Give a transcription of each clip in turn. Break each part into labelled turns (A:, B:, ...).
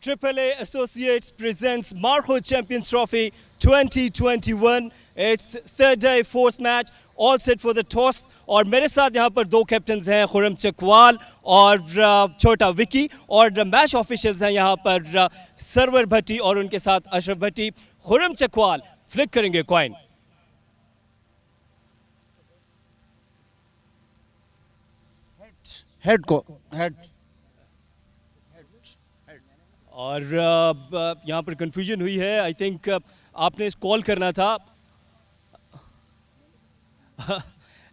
A: AAA Associates presents Marco Champions Trophy 2021. It's third day, fourth match, all set for the toss. और मेरे साथ यहाँ पर दो कैप्टन्स हैं, खुरम चकवाल और छोटा विकी, और मैच ऑफिशियल्स हैं यहाँ पर सरवर भट्टी और उनके साथ अशरफ भट्टी। खुरम चकवाल फ्लिक करेंगे कॉइन।
B: हेड
A: और यहाँ पर कंफ्यूजन हुई है। आई थिंक आपने इस कॉल करना था।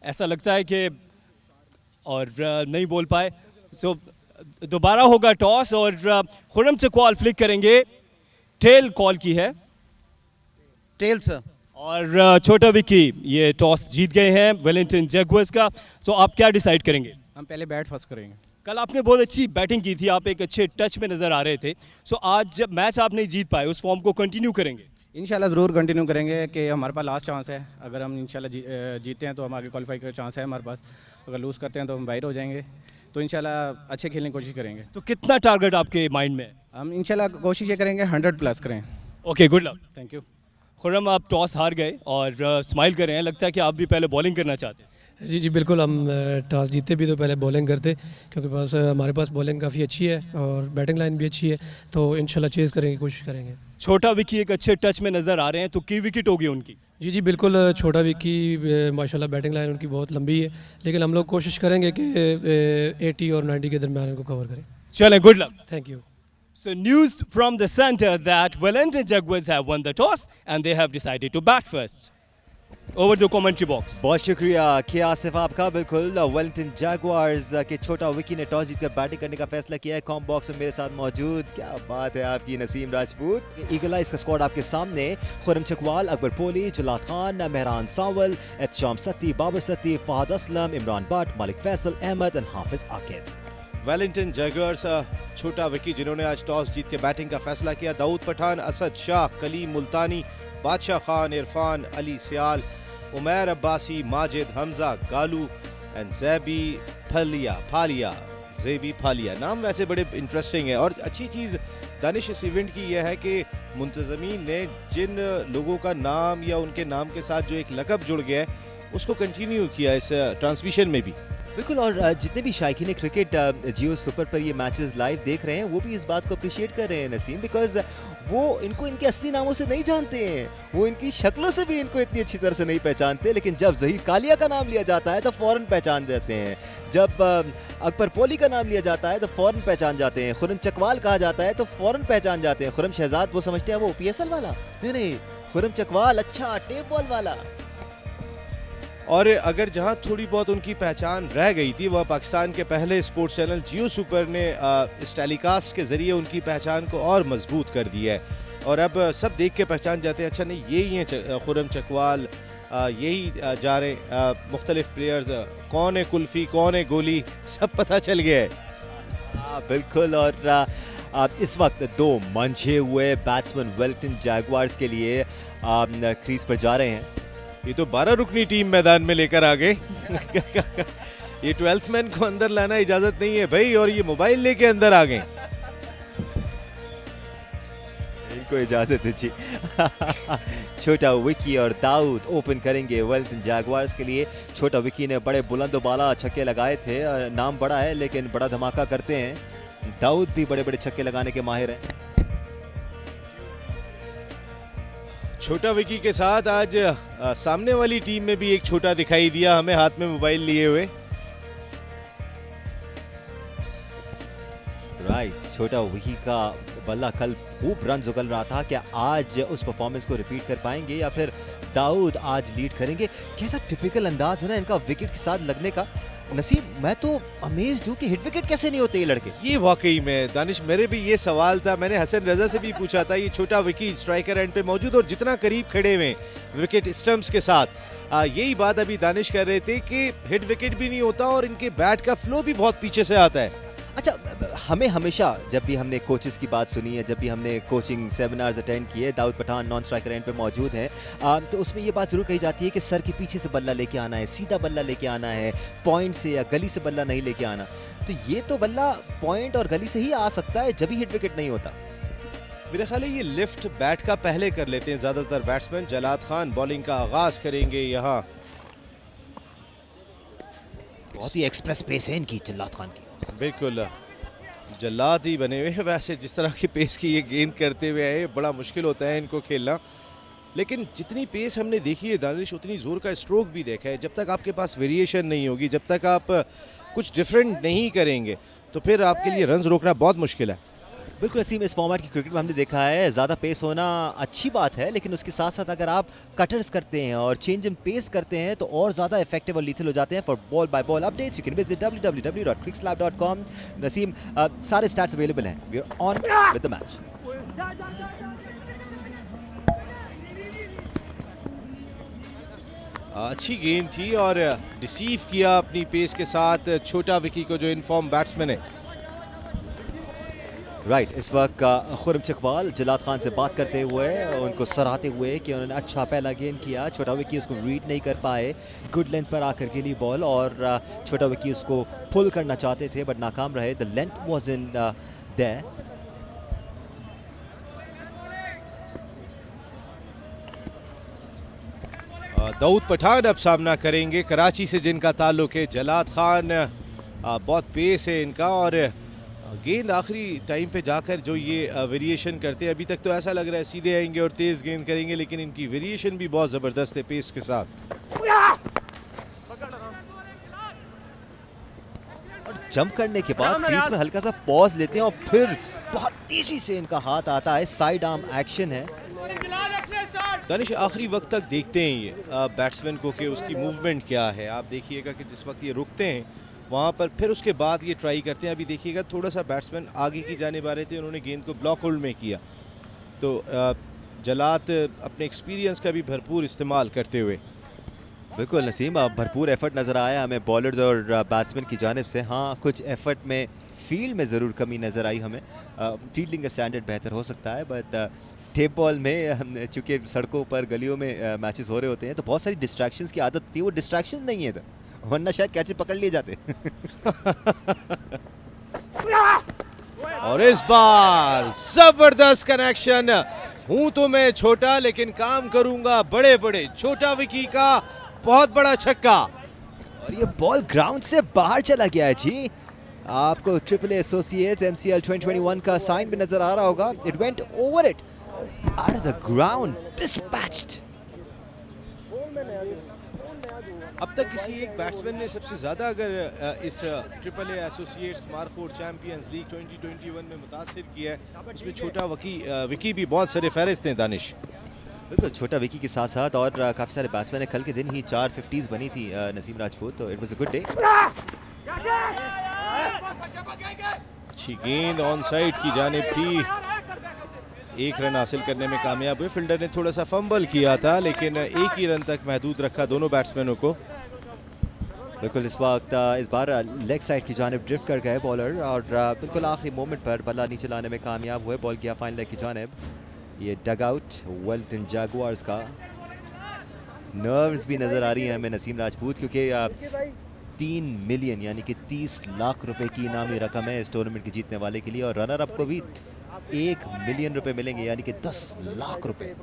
A: ऐसा लगता है कि और नहीं बोल पाए, सो दोबारा होगा टॉस और खुरम चकवाल फ्लिक करेंगे। टेल कॉल की है,
B: टेल सर।
A: और छोटा विकी ये टॉस जीत गए हैं वेलिंगटन जैगुआर्स का। सो आप क्या डिसाइड करेंगे?
C: हम पहले बैट फर्स्ट करेंगे।
A: कल आपने बहुत अच्छी बैटिंग की थी, आप एक अच्छे टच में नज़र आ रहे थे। सो आज जब मैच आप नहीं जीत पाए, उस फॉर्म को कंटिन्यू करेंगे?
C: इंशाल्लाह ज़रूर कंटिन्यू करेंगे कि हमारे पास लास्ट चांस है। अगर हम इंशाल्लाह जीते हैं तो हम आगे क्वालिफाई का चांस है हमारे पास। अगर लूज़ करते हैं तो हम बाहर हो जाएंगे। तो इंशाल्लाह अच्छे खेलने की कोशिश करेंगे।
A: तो कितना टारगेट आपके माइंड में है?
C: हम इंशाल्लाह कोशिश ये करेंगे 100+ करें।
A: Okay, good luck.
C: Thank you.
A: Khurram, आप टॉस हार गए और स्माइल कर रहे हैं, लगता है कि आप भी पहले बॉलिंग करना चाहते हैं।
D: जी बिल्कुल, हम टॉस जीते भी तो पहले बॉलिंग करते, क्योंकि हमारे पास बॉलिंग काफ़ी अच्छी है और बैटिंग लाइन भी अच्छी है, तो इंशाल्लाह चेज़ करेंगे, कोशिश करेंगे।
A: छोटा विकी एक अच्छे टच में नज़र आ रहे हैं, तो की विकेट होगी उनकी?
D: जी बिल्कुल, छोटा विकी माशाल्लाह बैटिंग लाइन उनकी बहुत लंबी है, लेकिन हम लोग कोशिश करेंगे कि 80 और 90 के दरमियान उनको कवर करें।
A: चलें, good luck.
D: Thank you.
A: So news from the center that Wellington Jaguars have won the toss and they have decided to bat first. Over the commentary box.
E: बहुत शुक्रिया कि आसिफ आपका। बिल्कुल, वेलिंगटन जैगुआर्स के छोटा विकी ने टॉस जीतकर बैटिंग करने का फैसला किया है। कॉम बॉक्स में मेरे साथ मौजूद, क्या बात है आपकी, नसीम राजपूत। ईगल आइज का स्क्वाड आपके सामने: खुरम चकवाल, अकबर पोली, जलाल खान, मेहरान सावल, एहतशाम सत्ती, बाबर सत्ती, फहद असलम, इमरान भट्ट, मालिक फैसल अहमद और हाफिज आकिब।
F: वेलिंगटन जैगुआर्स छोटा विकी जिन्होंने आज टॉस जीत के बैटिंग का फैसला किया। दाऊद पठान, असद शाह, कलीम मुल्तानी, बादशाह खान, इरफान, अली सियाल, उमैर अब्बासी, माजिद, हमजा, गालू एंड ज़ेबी फालिया। नाम वैसे बड़े इंटरेस्टिंग है और अच्छी चीज़ दानिश इस इवेंट की यह है कि मुंतज़मीन ने जिन लोगों का नाम या उनके नाम के साथ जो एक लक़ब जुड़ गया है उसको कंटिन्यू किया इस ट्रांसमिशन में भी।
E: बिल्कुल, और जितने भी शायकीन क्रिकेट जियो सुपर पर ये मैचेस लाइव देख रहे हैं वो भी इस बात को अप्रिशिएट कर रहे हैं नसीम, बिकॉज वो इनको इनके असली नामों से नहीं जानते हैं, वो इनकी शक्लों से भी इनको इतनी अच्छी तरह से नहीं पहचानते, लेकिन जब ज़हीर कालिया का नाम लिया जाता है तो फ़ौरन पहचान जाते हैं। जब अकबर पोली का नाम लिया जाता है तो फ़ौरन पहचान जाते हैं। खुरम चकवाल कहा जाता है तो फ़ौरन पहचान जाते हैं। खुरम शहजाद वो समझते हैं वो PSL वाला, नहीं, खुरम चकवाल अच्छा टेप बॉल वाला।
F: और अगर जहां थोड़ी बहुत उनकी पहचान रह गई थी, वह पाकिस्तान के पहले स्पोर्ट्स चैनल जियो सुपर ने इस टेलीकास्ट के ज़रिए उनकी पहचान को और मजबूत कर दिया है और अब सब देख के पहचान जाते हैं, अच्छा नहीं यही हैं खुरम चकवाल, यही जा रहे मुख्तलिफ प्लेयर्स, कौन है कुल्फ़ी, कौन है गोली, सब पता चल गया है।
E: बिल्कुल, और इस वक्त दो मंझे हुए बैट्समैन वेलिंगटन जैगुआर्स के लिए क्रीज पर जा रहे हैं।
F: ये तो 12 रुकनी टीम मैदान में लेकर आ गए। ये 12th मैन को अंदर लाना इजाजत नहीं है भाई, और ये मोबाइल लेके अंदर आ गए।
E: इनको इजाजत है जी। छोटा विकी और दाऊद ओपन करेंगे वेलिंगटन जैगुआर्स के लिए। छोटा विकी ने बड़े बुलंद बाला छक्के लगाए थे, नाम बड़ा है लेकिन बड़ा धमाका करते हैं। दाऊद भी बड़े बड़े छक्के लगाने के माहिर हैं।
F: छोटा विकी के साथ आज सामने वाली टीम में भी एक छोटा दिखाई दिया हमें, हाथ में मोबाइल लिए हुए।
E: राइट, छोटा विकी का बल्ला कल खूब रन उगल रहा था। क्या आज उस परफॉर्मेंस को रिपीट कर पाएंगे या फिर दाऊद आज लीड करेंगे? कैसा टिपिकल अंदाज है ना इनका विकेट के साथ लगने का। नसीब, मैं तो अमेज्ड हूं कि हिट विकेट कैसे नहीं होते ये लड़के।
F: ये वाकई में दानिश, मेरे भी ये सवाल था, मैंने हसन रजा से भी पूछा था। ये छोटा विकी स्ट्राइकर एंड पे मौजूद और जितना करीब खड़े हुए विकेट स्टंप्स के साथ, यही बात अभी दानिश कर रहे थे कि हिट विकेट भी नहीं होता और इनके बैट का फ्लो भी बहुत पीछे से आता है।
E: अच्छा, हमें हमेशा जब भी हमने कोचेस की बात सुनी है, जब भी हमने कोचिंग सेमिनार्स अटेंड किए, Dawood Pathan non striker end पे मौजूद हैं, तो उसमें ये बात ज़रूर कही जाती है कि सर के पीछे से बल्ला लेके आना है, सीधा बल्ला लेके आना है, पॉइंट से या गली से बल्ला नहीं लेके आना। तो ये तो बल्ला पॉइंट और गली से ही आ सकता है, जब भी हिट विकेट नहीं होता।
F: मेरा ख्याल है ये लिफ्ट बैट का पहले कर लेते हैं ज़्यादातर बैट्समैन। जलाद खान बॉलिंग का आगाज करेंगे यहाँ।
E: बहुत ही एक्सप्रेस पेस है इनकी जल्लाद खान की।
F: बिल्कुल जल्लाद ही बने हुए हैं। वैसे जिस तरह की पेस की ये गेंद करते हुए आए, बड़ा मुश्किल होता है इनको खेलना, लेकिन जितनी पेस हमने देखी है दानिश, उतनी ज़ोर का स्ट्रोक भी देखा है। जब तक आपके पास वेरिएशन नहीं होगी, जब तक आप कुछ डिफरेंट नहीं करेंगे, तो फिर आपके लिए रन्स रोकना बहुत मुश्किल है।
E: बिल्कुल नसीम, इस फॉर्मेट की क्रिकेट में हमने देखा है ज़्यादा पेस होना अच्छी बात है, लेकिन उसके साथ साथ अगर आप कटर्स करते हैं और चेंज इन पेस करते हैं तो और ज़्यादा इफेक्टिव और लीथल हो जाते हैं। For ball by ball updates you can visit www.crickslab.com। Naseem, सारे स्टैट्स अवेलेबल हैं। We are on with the match.
F: अच्छी गेंद थी और रिसीव किया अपनी पेस के साथ छोटा विकी को, जो इनफॉर्म बैट्समैन है।
E: राइट, इस वक्त खुरम चकवाल जलाद खान से बात करते हुए उनको सराहते हुए कि उन्होंने अच्छा पहला गेंद किया। छोटा विकी उसको रीड नहीं कर पाए, गुड लेंथ पर आकर के लिए बॉल, और छोटा विकी उसको पुल करना चाहते थे बट नाकाम रहे। The length was in there.
F: Dawood Pathan अब सामना करेंगे, कराची से जिनका ताल्लुक है। जलाद खान बहुत पेस है इनका, और गेंद आखिरी टाइम पे जाकर जो ये वेरिएशन करते हैं, अभी तक तो ऐसा लग रहा है सीधे आएंगे और तेज़ गेंद करेंगे, लेकिन इनकी वेरिएशन भी बहुत ज़बरदस्त है पेस के साथ।
E: और जंप करने के बाद क्रीज में हल्का सा पॉज लेते हैं और फिर बहुत तेजी से इनका हाथ आता है। साइड आर्म एक्शन है।
F: दानिश, आखिरी वक्त तक देखते हैं ये बैट्समैन को कि उसकी मूवमेंट क्या है। आप देखिएगा कि जिस वक्त ये रुकते हैं वहाँ पर, फिर उसके बाद ये ट्राई करते हैं। अभी देखिएगा थोड़ा सा बैट्समैन आगे की जाने वाले थे, उन्होंने गेंद को ब्लॉक होल्ड में किया। तो जलाद अपने एक्सपीरियंस का भी भरपूर इस्तेमाल करते हुए।
E: बिल्कुल नसीम, भरपूर एफर्ट नज़र आया हमें बॉलर्स और बैट्समैन की जानिब से। हाँ, कुछ एफर्ट में फील्ड में ज़रूर कमी नज़र आई हमें। फील्डिंग का स्टैंडर्ड बेहतर हो सकता है, बट टेप बॉल में चूँकि सड़कों पर गलियों में मैचेस हो रहे होते हैं तो बहुत सारी डिस्ट्रैक्शंस की आदत थी। वो डिस्ट्रैक्शन नहीं है, वरना शायद कैच पकड़ लिए जाते।
F: और इस बार जबरदस्त कनेक्शन। हूं तो मैं छोटा लेकिन काम करूंगा बड़े बड़े। छोटा विकी का बहुत बड़ा छक्का,
E: और ये बॉल ग्राउंड से बाहर चला गया है जी। आपको ट्रिपल एसोसिएट्स MCL 2021 का साइन भी नजर आ रहा होगा। It went over it, out of the ground, dispatched.
F: अब तक किसी एक बैट्समैन ने सबसे ज़्यादा अगर इस ट्रिपल एसोसिएट्स मार्कोट चैंपियंस लीग 2021 में मुतासिर किया है, उसमें छोटा विकी भी बहुत सारे फहरिस्त हैं दानिश।
E: बिल्कुल, छोटा विकी के साथ साथ और काफ़ी सारे बैट्समैन हैं। कल के दिन ही 4 50s बनी थी नसीम राजपूत, तो it was a good day.
F: अच्छी गेंद ऑन साइड की जानिब थी, एक रन हासिल करने में कामयाब हुए। फील्डर ने थोड़ा सा फंबल किया था, लेकिन एक ही रन तक महदूद रखा दोनों बैट्समैनों को।
E: बिल्कुल, इस वक्त इस बार लेग साइड की जानिब ड्रिफ्ट कर गए बॉलर, और बिल्कुल आखिरी मोमेंट पर बल्ला नीचे लाने में कामयाब हुए। बॉल गया फाइन लेग की जानिब। ये डग आउट वेल्टन जैगुआर्स का। नर्व्स भी नज़र आ रही है हमें नसीम राजपूत, क्योंकि 3 मिलियन यानी कि 30 लाख रुपए की इनामी रकम है इस टूर्नामेंट के जीतने वाले के लिए, और रनर अप को भी 1 मिलियन रुपए मिलेंगे यानी कि 10 लाख रुपए।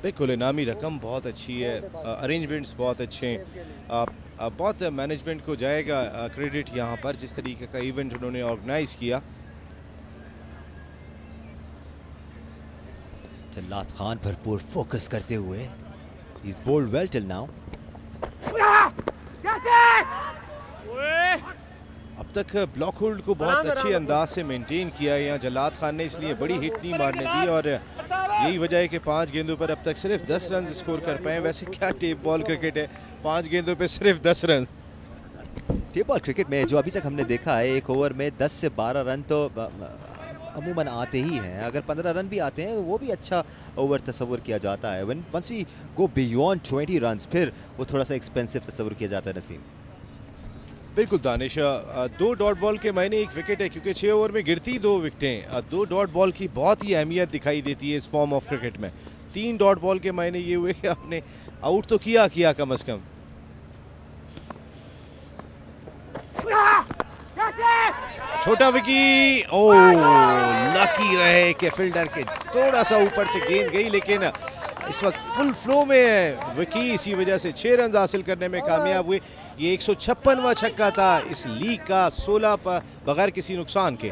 F: बिल्कुल, इनामी रकम बहुत अच्छी है, अरेंजमेंट्स बहुत अच्छे हैं, बहुत मैनेजमेंट को जाएगा क्रेडिट यहाँ पर, जिस तरीके का इवेंट उन्होंने ऑर्गेनाइज किया।
E: जल्लाद खान भरपूर फोकस करते हुए, he is bowled well till now.
F: अब तक ब्लॉक होल्ड को बहुत अच्छे अंदाज से मेंटेन किया है यहाँ जल्लाद खान ने, इसलिए बड़ी हिट नहीं मारने दी, और यही वजह है कि 5 गेंदों पर अब तक सिर्फ 10 रन स्कोर कर पाए। वैसे क्या टेप बॉल क्रिकेट है, 5 गेंदों पे सिर्फ 10 रन।
E: टेप बॉल क्रिकेट में जो अभी तक हमने देखा है, एक ओवर में 10 से 12 रन तो अमूमन आते ही हैं। अगर 15 रन भी आते हैं वो भी अच्छा ओवर तस्वुर किया जाता है। Once we go beyond 20 run, फिर वो थोड़ा सा एक्सपेंसिव तस्वुर किया जाता है नसीम।
F: बिल्कुल दानिश, 2 डॉट बॉल के मायने 1 विकेट है, क्योंकि 6 ओवर में गिरती 2 विकेटें। 2 डॉट बॉल की बहुत ही अहमियत दिखाई देती है इस फॉर्म ऑफ क्रिकेट में। 3 डॉट बॉल के मायने ये हुए कि आपने आउट तो किया कम अज कम। छोटा विकी, ओ लकी रहे कि फील्डर के थोड़ा सा ऊपर से गेंद गई, लेकिन इस वक्त फुल फ्लो में है विकी, इसी वजह से 6 रन हासिल करने में कामयाब हुए। ये 156वां छक्का था इस लीग का, 16 पर बगैर किसी नुकसान के।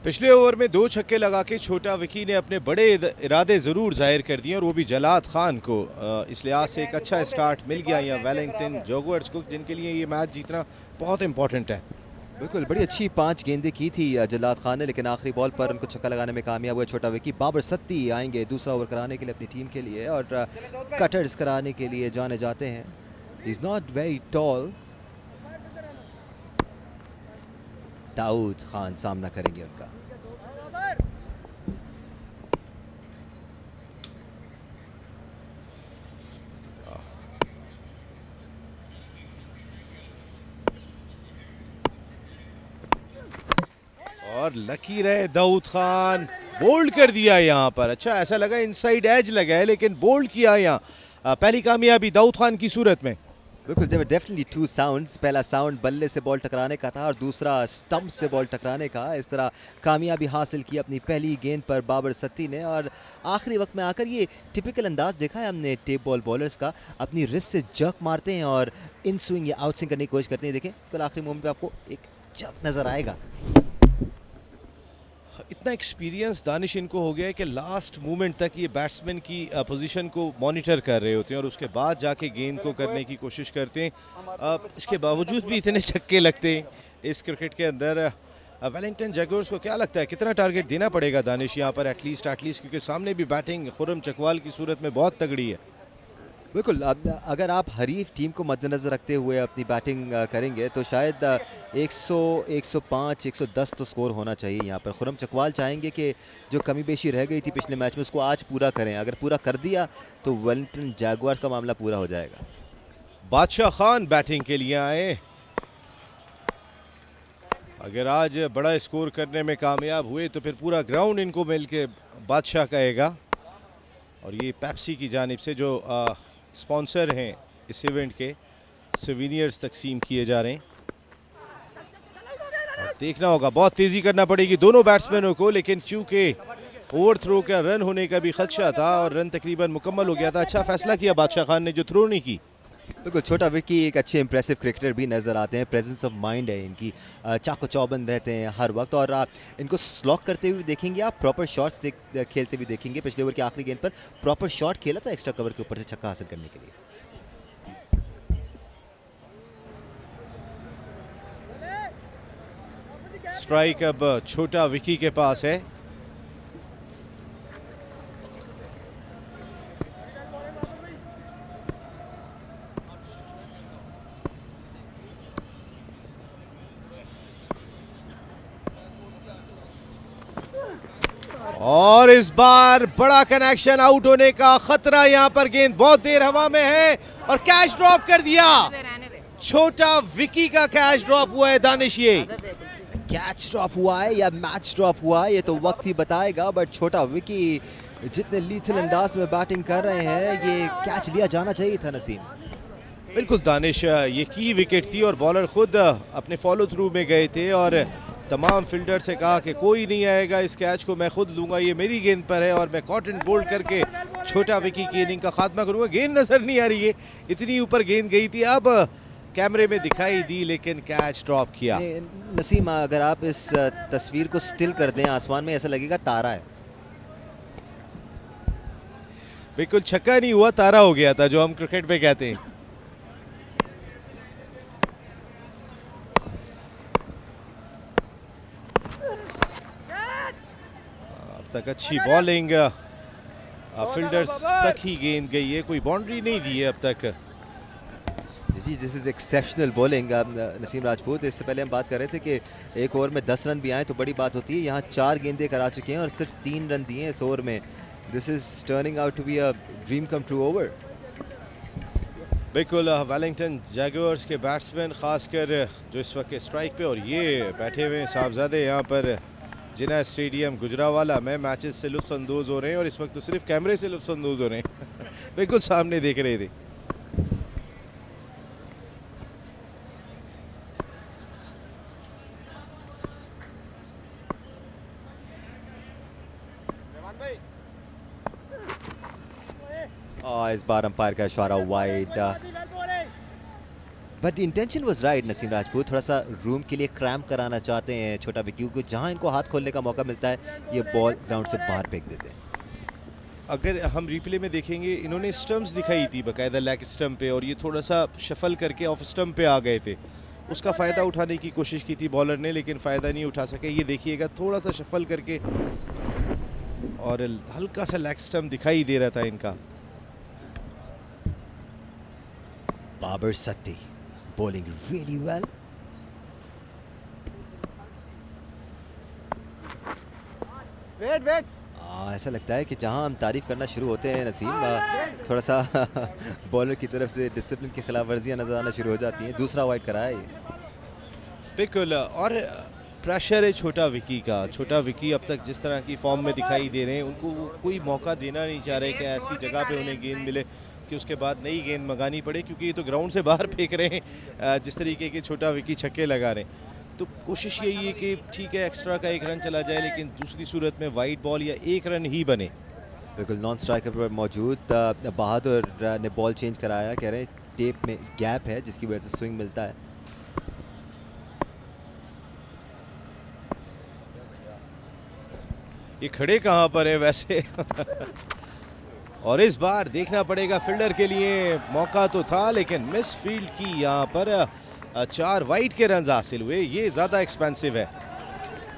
F: पिछले ओवर में 2 छक्के लगा के छोटा विकी ने अपने बड़े इरादे ज़रूर जाहिर कर दिए, और वो भी जलाद खान को इस लिहाज से एक अच्छा स्टार्ट मिल गया यहाँ वेलिंगटन जैगुआर्स को, जिनके लिए ये मैच जीतना बहुत इंपॉर्टेंट है।
E: बिल्कुल, बड़ी अच्छी 5 गेंदें की थी जलाद खान ने, लेकिन आखिरी बॉल पर उनको छक्का लगाने में कामयाब हुआ छोटा विकी। बाबर सत्ती आएंगे दूसरा ओवर कराने के लिए अपनी टीम के लिए, और कटर्स कराने के लिए जाने जाते हैं। He is not very tall. Dawood Khan सामना करेंगे उनका।
F: और लकी रहे दाऊद खान, बोल्ड कर दिया यहाँ पर। अच्छा, ऐसा लगा इनसाइड एज लगा है, लेकिन बोल्ड किया यहाँ। पहली कामयाबी दाऊद खान की सूरत में।
E: बिल्कुल, देयर वर डेफिनेटली 2 साउंड्स। पहला साउंड बल्ले से बॉल टकराने का था और दूसरा स्टंप से बॉल टकराने का। इस तरह कामयाबी हासिल की अपनी पहली गेंद पर बाबर सत्ती ने, और आखिरी वक्त में आकर ये टिपिकल अंदाज देखा है हमने टेप बॉल बॉलर्स का, अपनी रिस्ट से जर्क मारते हैं और इन स्विंग या आउट स्विंग करने की कोशिश करते हैं। देखें कल आखिरी मोमेंट पे आपको एक जर्क नज़र आएगा।
F: इतना एक्सपीरियंस दानिश इनको हो गया है कि लास्ट मोमेंट तक ये बैट्समैन की पोजीशन को मॉनिटर कर रहे होते हैं और उसके बाद जाके गेंद को करने की कोशिश करते हैं। इसके बावजूद भी इतने छक्के लगते हैं इस क्रिकेट के अंदर। वेलिंगटन जैगुआर्स को क्या लगता है कितना टारगेट देना पड़ेगा दानिश यहाँ पर एटलीस्ट, क्योंकि सामने भी बैटिंग खुर्रम चकवाल की सूरत में बहुत तगड़ी है।
E: बिल्कुल, अगर आप हरीफ टीम को मद्देनज़र रखते हुए अपनी बैटिंग करेंगे तो शायद 100, 105, 110 तो स्कोर होना चाहिए यहाँ पर। खुर्रम चकवाल चाहेंगे कि जो कमी बेशी रह गई थी पिछले मैच में उसको आज पूरा करें। अगर पूरा कर दिया तो वेलिंगटन जैगुआर्स का मामला पूरा हो जाएगा।
F: बादशाह खान बैटिंग के लिए आए। अगर आज बड़ा स्कोर करने में कामयाब हुए तो फिर पूरा ग्राउंड इनको मिल के बादशाह कहेगा। और ये पेप्सी की जानिब से जो स्पॉन्सर हैं इस इवेंट के, सोवेनियर्स तकसीम किए जा रहे हैं। और देखना होगा, बहुत तेज़ी करना पड़ेगी दोनों बैट्समैनों को, लेकिन चूंकि ओवर थ्रो का रन होने का भी खदशा था और रन तकरीबन मुकम्मल हो गया था। अच्छा फैसला किया बादशाह खान ने जो थ्रो नहीं की।
E: बिल्कुल, छोटा विकी एक अच्छे इंप्रेसिव क्रिकेटर भी नज़र आते हैं। प्रेजेंस ऑफ माइंड है इनकी, चाको चौबंद रहते हैं हर वक्त, और इनको स्लॉक करते हुए देखेंगे आप, प्रॉपर शॉट्स खेलते हुए देखेंगे। पिछले ओवर की आखिरी गेंद पर प्रॉपर शॉट खेला था एक्स्ट्रा कवर के ऊपर से छक्का हासिल करने के लिए।
F: स्ट्राइक अब छोटा विकी के पास है। और इस बार बड़ा कनेक्शन, आउट होने का खतरा। यहाँ पर गेंद बहुत देर हवा में है और कैच ड्रॉप कर दिया। छोटा विकी का कैच ड्रॉप हुआ है दानिश। ये
E: कैच ड्रॉप हुआ है या मैच ड्रॉप हुआ है ये तो वक्त ही बताएगा, बट छोटा विकी जितने लीथल अंदाज में बैटिंग कर रहे हैं, ये कैच लिया जाना चाहिए था नसीम।
F: बिल्कुल दानिश, ये की विकेट थी और बॉलर खुद अपने फॉलो थ्रू में गए थे और तमाम फील्डर से कहा कि कोई नहीं आएगा, इस कैच को मैं खुद लूंगा, ये मेरी गेंद पर है और मैं कॉटन बोल्ड करके छोटा विकी की इनिंग का खात्मा करूंगा। गेंद नजर नहीं आ रही है, इतनी ऊपर गेंद गई थी, अब कैमरे में दिखाई दी, लेकिन कैच ड्रॉप किया।
E: नसीम, अगर आप इस तस्वीर को स्टिल कर दें आसमान में, ऐसा लगेगा तारा है।
F: बिल्कुल छक्का नहीं हुआ, तारा हो गया था, जो हम क्रिकेट में कहते हैं। अब तक अच्छी बॉलिंग, फील्डर्स तक ही गेंद गई है, कोई बाउंड्री नहीं दी है अब तक।
E: जी, this is exceptional bowling Naseem Rajput. इससे पहले हम बात कर रहे थे कि एक ओवर में 10 रन भी आए तो बड़ी बात होती है। यहाँ 4 गेंदें करा चुके हैं और सिर्फ 3 रन दिए इस ओवर में। This is turning out to be a dream come true over.
F: बिल्कुल, वेलिंगटन जैगुआर्स के बैट्समैन खासकर जो इस वक्त स्ट्राइक पे, और ये बैठे हुए हैं साहबजादे यहाँ पर जिना स्टेडियम गुजरावाला में मैचेस से लुत्फानंदोज हो रहे हैं और इस वक्त तो सिर्फ कैमरे से लुत्फानंदोज हो रहे हैं बिल्कुल सामने देख रहे थे।
E: इस बार अंपायर का इशारा wide, but the intention was right. Naseem Rajput थोड़ा सा रूम के लिए क्रैम्प कराना चाहते हैं छोटा विकी को, जहां इनको हाथ खोलने का मौका मिलता है ये बॉल ग्राउंड से बाहर फेंक देते हैं।
F: अगर हम रिप्ले में देखेंगे इन्होंने स्टंप्स दिखाई थी बाकायदा लेग स्टंप पे, और ये थोड़ा सा शफल करके ऑफ स्टंप पे आ गए थे। उसका फ़ायदा उठाने की कोशिश की थी बॉलर ने, लेकिन फ़ायदा नहीं उठा सके। ये देखिएगा थोड़ा सा शफल करके और हल्का सा लेग स्टंप दिखाई दे रहा था इनका।
E: Babar Satti bowling really well. ऐसा लगता है कि जहां हम तारीफ करना शुरू होते हैं नसीम, थोड़ा सा बॉलर की तरफ से डिसिप्लिन की खिलाफ वर्जियाँ नजर आना शुरू हो जाती हैं। दूसरा वाइड कराया ये।
F: बिल्कुल, और प्रेशर है छोटा विकी का। छोटा विकी अब तक जिस तरह की फॉर्म में दिखाई दे रहे हैं, उनको कोई मौका देना नहीं चाह रहे कि ऐसी जगह पे उन्हें गेंद मिले कि उसके बाद नई गेंद मंगानी पड़े, क्योंकि ये तो ग्राउंड से बाहर फेंक रहे हैं जिस तरीके के छोटा विकी छक्के लगा रहे हैं। तो कोशिश यही है कि ठीक है एक्स्ट्रा का एक रन चला जाए, लेकिन दूसरी सूरत में वाइड बॉल या एक रन ही बने।
E: बिल्कुल नॉन स्ट्राइकर पर मौजूद बहादुर ने बॉल चेंज कराया, कह रहे हैं टेप में गैप है जिसकी वजह से स्विंग मिलता है।
F: ये खड़े कहाँ पर है वैसे और इस बार देखना पड़ेगा फील्डर के लिए, मौका तो था लेकिन मिस फील्ड की। यहाँ पर 4 वाइड के रन हासिल हुए, ये ज़्यादा एक्सपेंसिव है।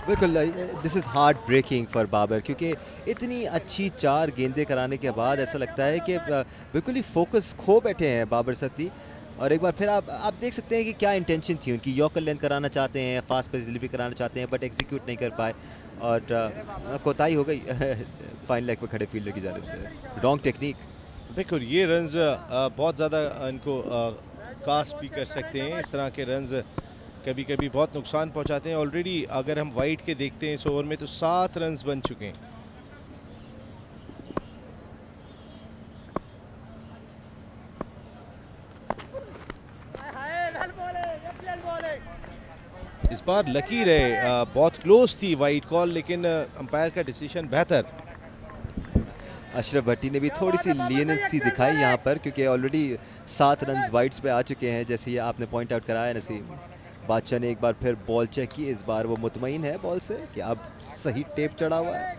E: बिल्कुल this is heartbreaking for Babar, क्योंकि इतनी अच्छी 4 गेंदें कराने के बाद ऐसा लगता है कि बिल्कुल ही फोकस खो बैठे हैं बाबर सत्ती। और एक बार फिर आप देख सकते हैं कि क्या इंटेंशन थी उनकी। यॉर्कर लेंथ कराना चाहते हैं, फास्ट पेस डिलीवरी कराना चाहते हैं, बट एग्जीक्यूट नहीं कर पाए और कोताही हो गई फाइन लेग पर खड़े फील्डर की जानिब से। Wrong technique.
F: बिल्कुल, ये रन्स बहुत ज़्यादा इनको कास्ट भी कर सकते हैं। इस तरह के रन्स कभी कभी बहुत नुकसान पहुंचाते हैं। ऑलरेडी अगर हम वाइड के देखते हैं इस ओवर में तो 7 रन्स बन चुके हैं। इस बार लकी रहे, बहुत क्लोज थी वाइड कॉल, लेकिन अंपायर का डिसीजन बेहतर।
E: अशरफ भट्टी ने भी थोड़ी सी लीनियंसी दिखाई यहाँ पर, क्योंकि ऑलरेडी 7 रन्स वाइड्स पे आ चुके हैं, जैसे ये आपने पॉइंट आउट कराया नसीम। बादशाह ने एक बार फिर बॉल चेक की, इस बार वो मुतमईन है बॉल से कि अब सही टेप चढ़ा हुआ है।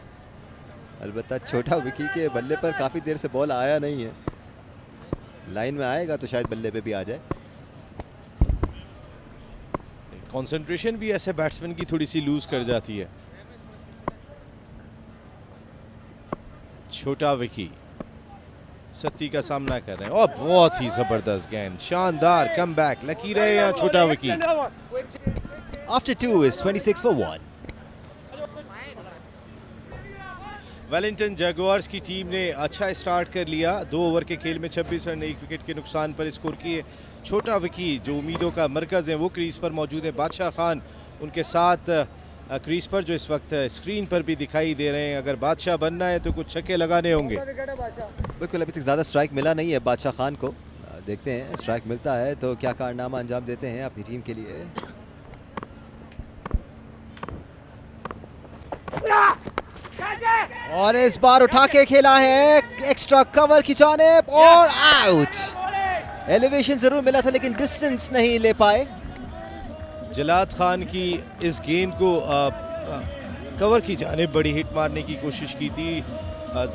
E: अलबत्ता छोटा विकी के बल्ले पर काफ़ी देर से बॉल आया नहीं है, लाइन में आएगा तो शायद बल्ले पे भी आ जाए।
F: कंसंट्रेशन भी ऐसे बैट्समैन की थोड़ी सी लूज कर जाती है। छोटा विकी सत्ती का सामना कर रहे हैं और बहुत ही जबरदस्त गेंद, शानदार कमबैक। लकी रहे यहाँ छोटा Vicky.
E: After 2 is 26 for 1.
F: Wellington jaguars की टीम ने अच्छा स्टार्ट कर लिया। 2 ओवर के खेल में 26 रन 1 विकेट के नुकसान पर स्कोर किए। छोटा विकी जो उम्मीदों का मरकज़ है वो क्रीज पर मौजूद है। बादशाह खान उनके साथ क्रीज पर जो इस वक्त स्क्रीन पर भी दिखाई दे रहे हैं। अगर बादशाह बनना है तो कुछ छक्के लगाने होंगे।
E: बिल्कुल अभी तक ज़्यादा स्ट्राइक मिला नहीं है बादशाह खान को, देखते हैं स्ट्राइक मिलता है तो क्या कारनामा अंजाम देते हैं अपनी टीम के लिए। और इस बार उठा के खेला है एक्स्ट्रा कवर की जानिब और आउट। एलिवेशन जरूर मिला था लेकिन डिस्टेंस नहीं ले पाए।
F: जलाद खान की इस गेंद को कवर की जानिब बड़ी हिट मारने की कोशिश की थी,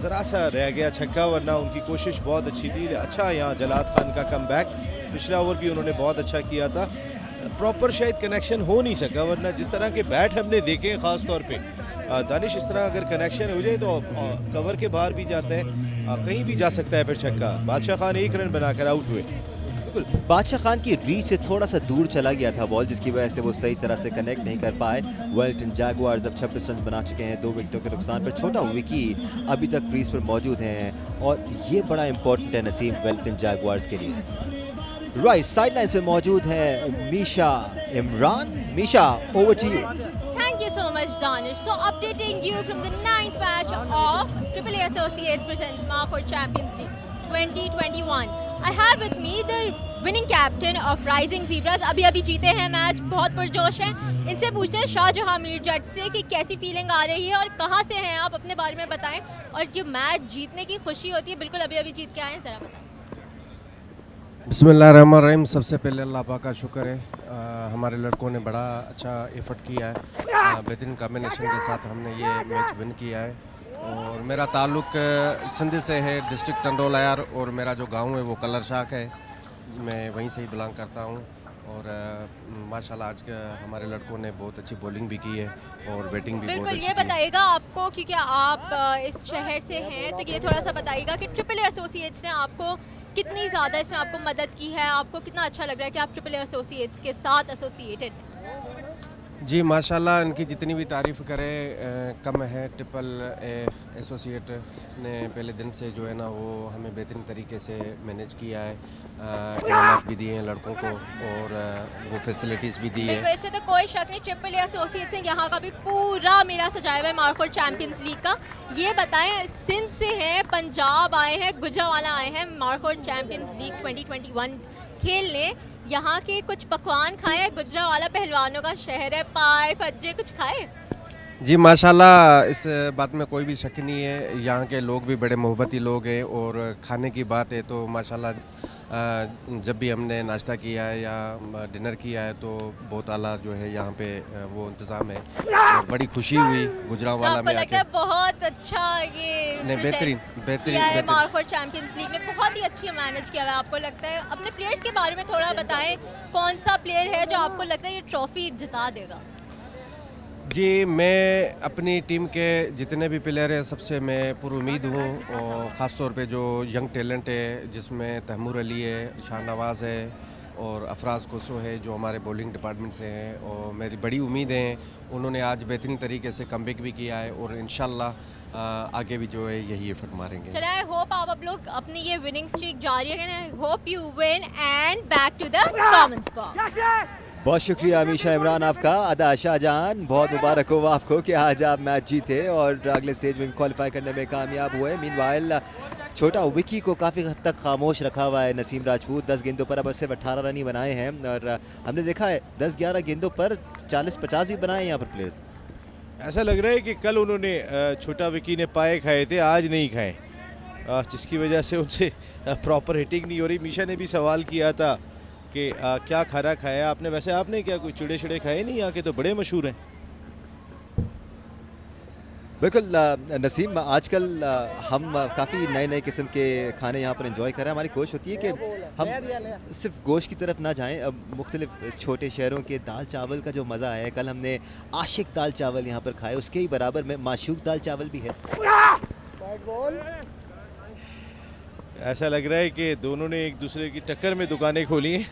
F: ज़रा सा रह गया छक्का, वरना उनकी कोशिश बहुत अच्छी थी। अच्छा यहाँ जलाद खान का कमबैक, पिछला ओवर भी उन्होंने बहुत अच्छा किया था। प्रॉपर शायद कनेक्शन हो नहीं सका, वरना जिस तरह के बैट हमने देखे ख़ास तौर पे दानिश, इस तरह अगर कनेक्शन हो जाए तो कवर के बाहर भी जाता है, कहीं भी जा सकता है फिर छक्का। बादशाह खान 1 रन बनाकर आउट हुए।
E: बिल्कुल बादशाह खान की रीच से थोड़ा सा दूर चला गया था बॉल, जिसकी वजह से वो सही तरह से कनेक्ट नहीं कर पाए। वेलिंगटन जैगुआर्स अब 26 रन बना चुके हैं 2 विकेटों के नुकसान पर। छोटा विकी अभी तक क्रीज पर मौजूद हैं और ये बड़ा इंपॉर्टेंट है नसीम वेलिंगटन जैगुआर्स के लिए। राइट साइड लाइन पे मौजूद है Misha Imran. Misha over to you.
G: Thank you so much, much, Danish. So, updating you from the 9th match of AAA Associates presents Markhor Champions League 2021. I have with me the winning captain of Rising Zebras. अभी जीते हैं match, बहुत पुरजोश हैं. इनसे पूछते हैं शाहजहां मीर जट से कि कैसी फीलिंग आ रही है और कहाँ से हैं आप, अपने बारे में बताएं. और जो मैच जीतने की खुशी होती है, बिल्कुल अभी जीत के आए हैं, ज़रा बताएं.
H: बिस्मिल्लाहिर्रहमानिर्रहीम. सबसे पहले अल्लाह पाक का शुक्र है, हमारे लड़कों ने बड़ा अच्छा एफर्ट किया है, बेहतरीन कॉम्बिनेशन के साथ हमने ये मैच विन किया है. और मेरा ताल्लुक़ सिंध से है, डिस्ट्रिक्ट टंडोलायर, और मेरा जो गांव है वो कलर शाख है, मैं वहीं से ही बिलोंग करता हूँ. और माशाल्लाह आज के हमारे लड़कों ने बहुत अच्छी बॉलिंग भी की है और बैटिंग भी बहुत अच्छी की है.
G: बिल्कुल, ये बताइएगा आपको, क्योंकि आप इस शहर से हैं, तो ये थोड़ा सा बताइएगा कि AAA एसोसिएट्स ने आपको कितनी ज़्यादा इसमें आपको मदद की है, आपको कितना अच्छा लग रहा है कि आप AAA एसोसिएट्स के साथ एसोसिएटेड हैं.
H: जी माशाल्लाह, इनकी जितनी भी तारीफ़ करें कम है. AAA एसोसिएट ने पहले दिन से जो है ना वो हमें बेहतरीन तरीके से मैनेज किया है, इनामात भी दिए हैं लड़कों को और वो फैसिलिटीज़ भी दी है.
G: बिल्कुल, इससे तो कोई शक नहीं. AAA एसोसिएट्स हैं, यहाँ का भी पूरा मेरा सजाया हुआ है मार्खोर चैम्पियंस लीग का. ये बताएं, सिंध से हैं, पंजाब आए हैं, गुजरावाला आए हैं मार्खोर चैम्पियंस लीग 2021 खेलने. यहाँ के कुछ पकवान खाए, गुजरावाला पहलवानों का शहर है, पाए फज्जे कुछ खाए?
H: जी माशाल्लाह, इस बात में कोई भी शक नहीं है, यहाँ के लोग भी बड़े मोहब्बती लोग हैं. और खाने की बात है तो माशाल्लाह जब भी हमने नाश्ता किया है या डिनर किया है तो बहुत आला जो है यहाँ पे वो इंतज़ाम है. और बड़ी खुशी हुई गुजरांवाला में आके.
G: बहुत अच्छा ये
H: बेहतरीन
G: मार्खोर चैंपियंस लीग में बहुत ही अच्छी मैनेज किया हुआ है. आपको लगता है, अपने प्लेयर्स के बारे में थोड़ा बताएं, कौन सा प्लेयर है जो आपको लगता है ये ट्रॉफी जिता देगा?
H: जी, मैं अपनी टीम के जितने भी प्लेयर हैं सबसे मैं पुरुमीद हूँ, और ख़ास तौर पे जो यंग टैलेंट है जिसमें तैमूर अली है, शाहनवाज़ है और अफराज कोसो है जो हमारे बॉलिंग डिपार्टमेंट से हैं. और मेरी बड़ी उम्मीद है, उन्होंने आज बेहतरीन तरीके से कमबैक भी किया है और इंशाल्लाह आगे भी जो है यही एफर्ट मारेंगे.
G: चलो, आई होप आप लोग अपनी ये विनिंग स्ट्रीक जारी रखें. I hope you win and back to the comments box.
E: बहुत शुक्रिया अमीशा इमरान आपका. अदा शाहजहां, बहुत मुबारक हो आपको कि आज आप मैच जीते और अगले स्टेज में क्वालिफाई करने में कामयाब हुए. मीनवाइल छोटा विकी को काफ़ी हद तक खामोश रखा हुआ है नसीम राजपूत. 10 गेंदों पर अब सिर्फ 18 रन ही बनाए हैं और हमने देखा है 10-11 गेंदों पर 40-50 भी बनाए यहाँ पर प्लेयर्स.
F: ऐसा लग रहा है कि कल उन्होंने छोटा विकी ने पाए खाए थे, आज नहीं खाए, जिसकी वजह से उनसे प्रॉपर हिटिंग नहीं हो रही. मीशा ने भी सवाल किया था कि क्या खाना खाया आपने. वैसे आपने क्या कोई चिड़े चिड़े खाए नहीं? यहाँ के तो बड़े मशहूर हैं.
E: बिल्कुल नसीम, आजकल हम काफ़ी नए नए किस्म के खाने यहाँ पर एंजॉय कर रहे हैं. हमारी कोशिश होती है कि हम सिर्फ गोश्त की तरफ ना जाएं. अब मुख्तलिफ छोटे शहरों के दाल चावल का जो मज़ा है, कल हमने आशिक दाल चावल यहाँ पर खाए, उसके ही बराबर में माशूक दाल चावल भी है.
F: ऐसा लग रहा है कि दोनों ने एक दूसरे की टक्कर में दुकानें खोली हैं.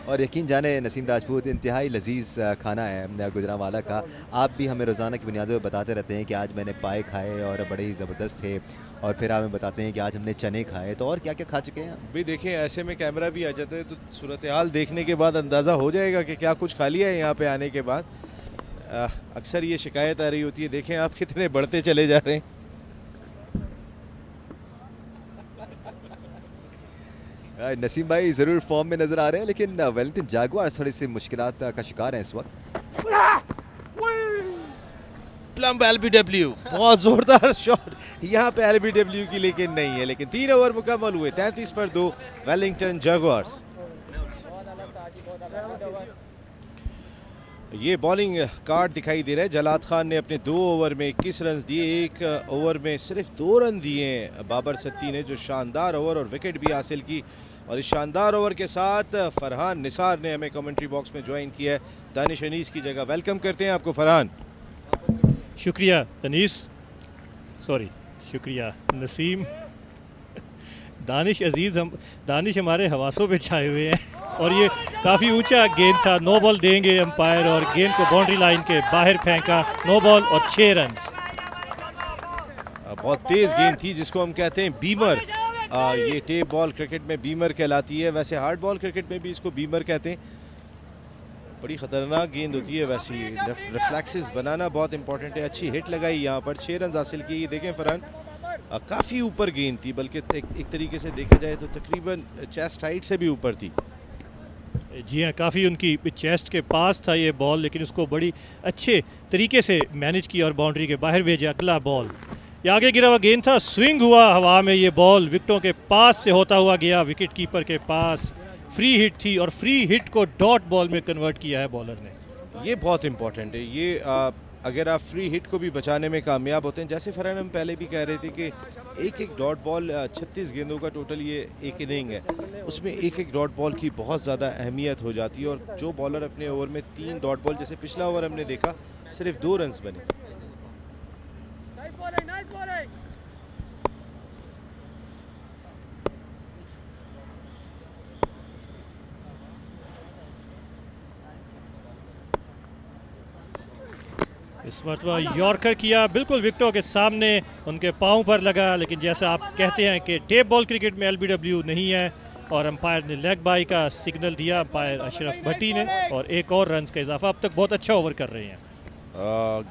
E: और यकीन जाने नसीम राजपूत, इंतहाई लजीज खाना है गुजरांवाला का. आप भी हमें रोज़ाना की बुनियादों पर बताते रहते हैं कि आज मैंने पाए खाए और बड़े ही ज़बरदस्त थे, और फिर आप हमें बताते हैं कि आज हमने चने खाए. तो और क्या क्या खा चुके हैं?
F: भाई देखें, ऐसे में कैमरा भी आ जाता है तो सूरत हाल देखने के बाद अंदाज़ा हो जाएगा कि क्या कुछ खा लिया है यहाँ पे आने के बाद. अक्सर ये शिकायत आ रही होती है. देखें आप कितने बढ़ते चले जा रहे हैं.
E: नसीम भाई ज़रूर फॉर्म में नज़र आ रहे हैं, लेकिन वेलिंगटन जैगुआर्स थोड़ी सी मुश्किलात का शिकार हैं इस वक्त.
F: प्लम्ब LBW, बहुत ज़ोरदार शॉट यहाँ पे LBW की, लेकिन नहीं है. लेकिन 3 ओवर मुकम्मल हुए, 33 पर 2 वेलिंगटन जैगुआर्स. ये बॉलिंग कार्ड दिखाई दे रहा है. जलाद खान ने अपने 2 ओवर में 21 रन दिए. 1 ओवर में सिर्फ 2 रन दिए बाबर सत्ती ने, जो शानदार ओवर और विकेट भी हासिल की. और इस शानदार ओवर के साथ फरहान निसार ने हमें कमेंट्री बॉक्स में ज्वाइन किया है दानिश अनीस की जगह. वेलकम करते हैं आपको फरहान.
I: शुक्रिया अनीस, सॉरी शुक्रिया नसीम. दानिश हमारे हवासों पे छाए हुए हैं और ये काफ़ी ऊंचा गेंद था. नो बॉल देंगे अंपायर और गेंद को बाउंड्री लाइन के बाहर फेंका. नो बॉल और 6 रन.
F: बहुत तेज़ गेंद थी जिसको हम कहते हैं बीमर. ये टेप बॉल क्रिकेट में बीमर कहलाती है. वैसे हार्ड बॉल क्रिकेट में भी इसको बीमर कहते हैं. बड़ी ख़तरनाक गेंद होती है वैसी, रिफ्लेक्सेस बनाना बहुत इंपॉर्टेंट है। अच्छी हिट लगाई यहाँ पर, 6 रन हासिल किए। देखें फरहान, काफ़ी ऊपर गेंद थी, बल्कि एक तरीके से देखा जाए तो तकरीबन चेस्ट हाइट से भी ऊपर थी।
I: जी हाँ, काफ़ी उनकी चेस्ट के पास था ये बॉल, लेकिन उसको बड़ी अच्छे तरीके से मैनेज किया और बाउंड्री के बाहर भेजा। अगला बॉल ये आगे गिरा हुआ गेंद था, स्विंग हुआ हवा में, ये बॉल विकेटों के पास से होता हुआ गया विकेट कीपर के पास। फ्री हिट थी और free hit co dot ball में कन्वर्ट किया है बॉलर ने।
F: ये बहुत इंपॉर्टेंट है। ये अगर आप फ्री हिट को भी बचाने में कामयाब होते हैं, जैसे फरहान हम पहले भी कह रहे थे कि एक डॉट बॉल, 36 गेंदों का टोटल ये एक इनिंग है, उसमें एक डॉट बॉल की बहुत ज़्यादा अहमियत हो जाती है। और जो बॉलर अपने ओवर में 3 डॉट बॉल, जैसे पिछला ओवर हमने देखा सिर्फ 2 रन्स बने।
I: इस मरतबा यॉर्कर किया बिल्कुल विकेटों के सामने, उनके पाँव पर लगा, लेकिन जैसा आप कहते हैं कि टेप बॉल क्रिकेट में LBW नहीं है और अंपायर ने लेग बाई का सिग्नल दिया, अंपायर अशरफ भट्टी ने, और एक और रन का इजाफा। अब तक बहुत अच्छा ओवर कर रहे हैं।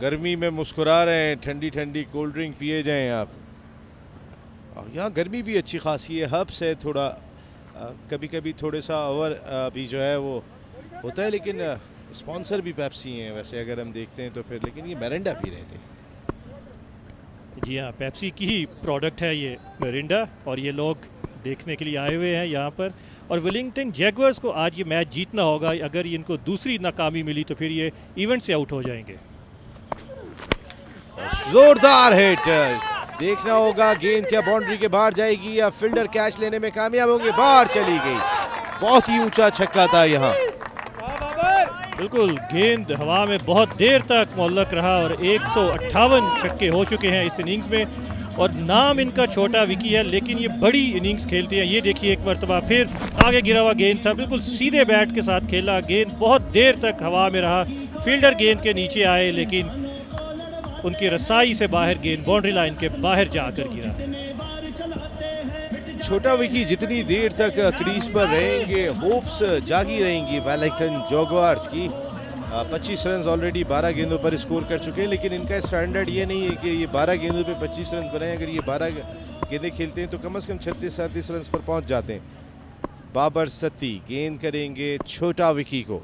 F: गर्मी में मुस्कुरा रहे हैं, ठंडी ठंडी कोल्ड ड्रिंक पिए जाएं आप। यहाँ गर्मी भी अच्छी खासी है, हब्स है थोड़ा, कभी कभी थोड़ा सा ओवर भी जो है वो होता है, लेकिन स्पॉन्सर भी पेप्सी हैं वैसे अगर हम देखते हैं तो फिर, लेकिन ये मिरिंडा पी रहे थे।
I: जी हाँ, पेप्सी की ही प्रोडक्ट है ये मिरिंडा, और ये लोग देखने के लिए आए हुए हैं यहाँ पर। और वेलिंगटन जैगुआर्स को आज ये मैच जीतना होगा, अगर ये इनको दूसरी नाकामी मिली तो फिर ये इवेंट से आउट हो जाएंगे।
F: जोरदार हिट, देखना होगा गेंद क्या बाउंड्री के बाहर जाएगी या फील्डर कैच लेने में कामयाब होंगे। बाहर चली गई, बहुत ही ऊंचा छक्का था यहाँ।
I: बिल्कुल, गेंद हवा में बहुत देर तक मुअल्लक रहा और 158 छक्के हो चुके हैं इस इनिंग्स में। और नाम इनका छोटा विकी है, लेकिन ये बड़ी इनिंग्स खेलते हैं। ये देखिए, एक मरतबा फिर आगे गिरा हुआ गेंद था, बिल्कुल सीधे बैट के साथ खेला, गेंद बहुत देर तक हवा में रहा। फील्डर गेंद के नीचे आए, लेकिन उनकी रसाई से बाहर गेंद बाउंड्री लाइन के बाहर जाकर गिरा।
F: छोटा विकी जितनी देर तक क्रीज पर रहेंगे, होप्स जागी रहेंगी वेलिंगटन जैगुआर्स की। 25 रन ऑलरेडी 12 गेंदों पर स्कोर कर चुके हैं, लेकिन इनका स्टैंडर्ड ये नहीं है कि ये 12 गेंदों पे 25 रन बनाएं। अगर ये 12 गेंदें खेलते हैं तो कम से कम 36-37 रन पर पहुंच जाते हैं। बाबर सत्ती गेंद करेंगे छोटा विकी को,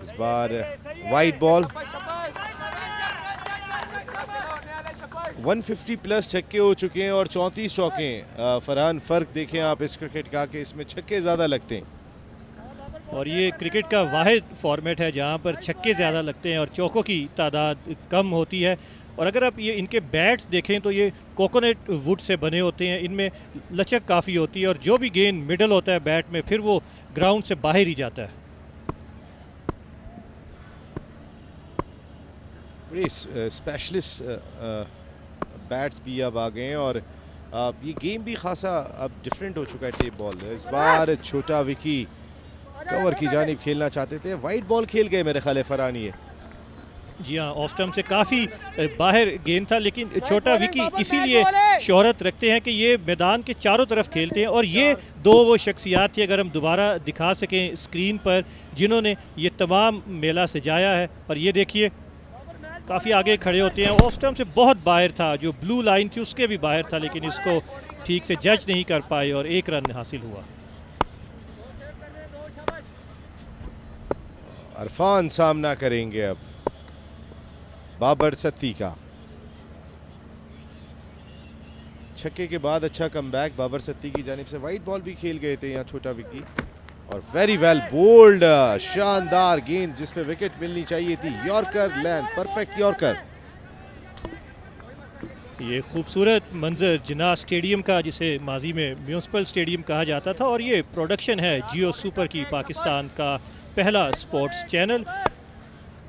F: इस बार वाइड बॉल। 150 प्लस छक्के हो चुके हैं और 34 चौके। फरहान, फ़र्क देखें आप इस क्रिकेट का कि इसमें छक्के ज़्यादा लगते हैं,
I: और ये क्रिकेट का वाहिद फॉर्मेट है जहाँ पर छक्के ज़्यादा लगते हैं और चौकों की तादाद कम होती है। और अगर आप ये इनके बैट्स देखें तो ये कोकोनट वुड से बने होते हैं, इनमें लचक काफ़ी होती है, और जो भी गेंद मिडल होता है बैट में फिर वो ग्राउंड से बाहर ही जाता है।
F: बड़े स्पेशलिस्ट बैट्स भी अब आ गए हैं और ये गेम भी खासा अब डिफरेंट हो चुका है टेप बॉल। इस बार छोटा विकी कवर की जानिब खेलना चाहते थे, वाइड बॉल खेल गए मेरे ख्याल फरहान ये।
I: जी हाँ, ऑफ स्टंप से काफ़ी बाहर गेंद था, लेकिन छोटा विकी इसीलिए शोहरत रखते हैं कि ये मैदान के चारों तरफ खेलते हैं। और ये दो वो शख्सियात थी, अगर हम दोबारा दिखा सकें स्क्रीन पर, जिन्होंने ये तमाम मेला सजाया है। और ये देखिए, काफ़ी आगे खड़े होते हैं, ऑफ स्टंप से बहुत बाहर था, जो ब्लू लाइन थी उसके भी बाहर था, लेकिन इसको ठीक से जज नहीं कर पाए और 1 रन हासिल हुआ।
F: अरफान सामना करेंगे अब बाबर सत्ती का। छक्के के बाद अच्छा कमबैक बाबर सत्ती की जानिब से। वाइड बॉल भी खेल गए थे यहाँ छोटा विकी, और वेरी वेल बोल्ड, शानदार गेंद जिस पे विकेट मिलनी चाहिए थी। Yorker length, perfect yorker.
I: ये खूबसूरत मंजर जिन्ना स्टेडियम का, जिसे माजी में म्यूनसिपल स्टेडियम कहा जाता था, और ये प्रोडक्शन है जियो सुपर की, पाकिस्तान का पहला स्पोर्ट्स चैनल।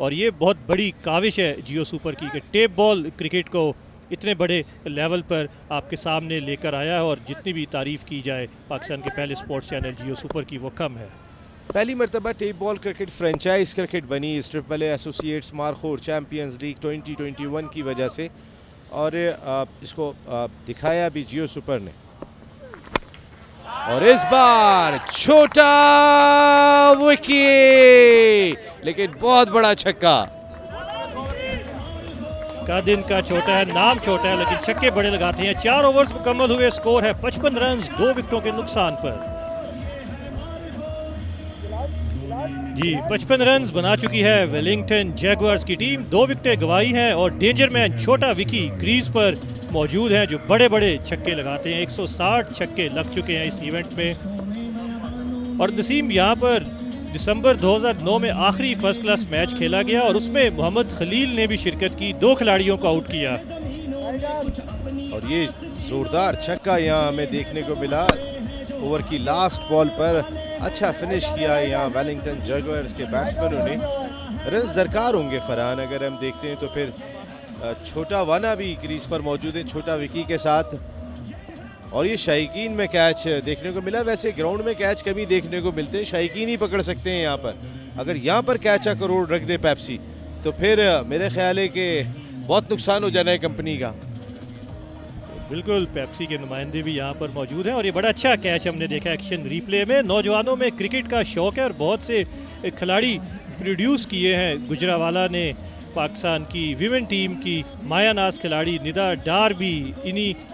I: और ये बहुत बड़ी काविश है जियो सुपर की कि टेप बॉल क्रिकेट को इतने बड़े लेवल पर आपके सामने लेकर आया है, और जितनी भी तारीफ़ की जाए पाकिस्तान के पहले स्पोर्ट्स चैनल जियो सुपर की वो कम है।
F: पहली मरतबा tape ball cricket franchise cricket बनी इस triple A associates markhor champions league 2021 की वजह से, और इसको दिखाया भी जियो सुपर ने। और इस बार छोटा विकेट, लेकिन बहुत बड़ा छक्का।
I: का दिन का छोटा है, नाम छोटा है, लेकिन छक्के बड़े लगाते हैं। 4 ओवर्स मुकम्मल हुए, स्कोर है 55 रन 2 विकेटों के नुकसान पर। जी 55 रन बना चुकी है वेलिंगटन जैगुआर्स की टीम। 2 विकेटें गंवाई हैं और डेंजर मैन छोटा विकी क्रीज पर मौजूद हैं, जो बड़े बड़े छक्के लगाते हैं। 160 छक्के लग चुके हैं इस इवेंट में। और नसीम, यहाँ पर दिसंबर 2009 में आखिरी फर्स्ट क्लास मैच खेला गया और उसमें मोहम्मद खलील ने भी शिरकत की, 2 खिलाड़ियों को आउट किया।
F: और ये जोरदार छक्का यहाँ हमें देखने को मिला। ओवर की लास्ट बॉल पर अच्छा फिनिश किया है यहाँ वेलिंगटन जैगुआर्स के बैट्समैनों ने। रन्स दरकार होंगे फरहान, अगर हम देखते हैं तो फिर छोटा वाना भी क्रीज पर मौजूद है छोटा विकी के साथ। और ये शाइकीन में कैच देखने को मिला। वैसे ग्राउंड में कैच कभी देखने को मिलते हैं, शाइकीन ही पकड़ सकते हैं यहाँ पर। अगर यहाँ पर कैच करोड़ रख दे पेप्सी तो फिर मेरे ख्याल है कि बहुत नुकसान हो जाना है कंपनी का।
I: बिल्कुल, पेप्सी के नुमाइंदे भी यहाँ पर मौजूद हैं और ये बड़ा अच्छा कैच हमने देखा एक्शन रिप्ले में। नौजवानों में क्रिकेट का शौक है और बहुत से खिलाड़ी प्रोड्यूस किए हैं। गुजरावाला ने पाकिस्तान की विमेन टीम की माया नाज खिलाड़ी निदा डार भी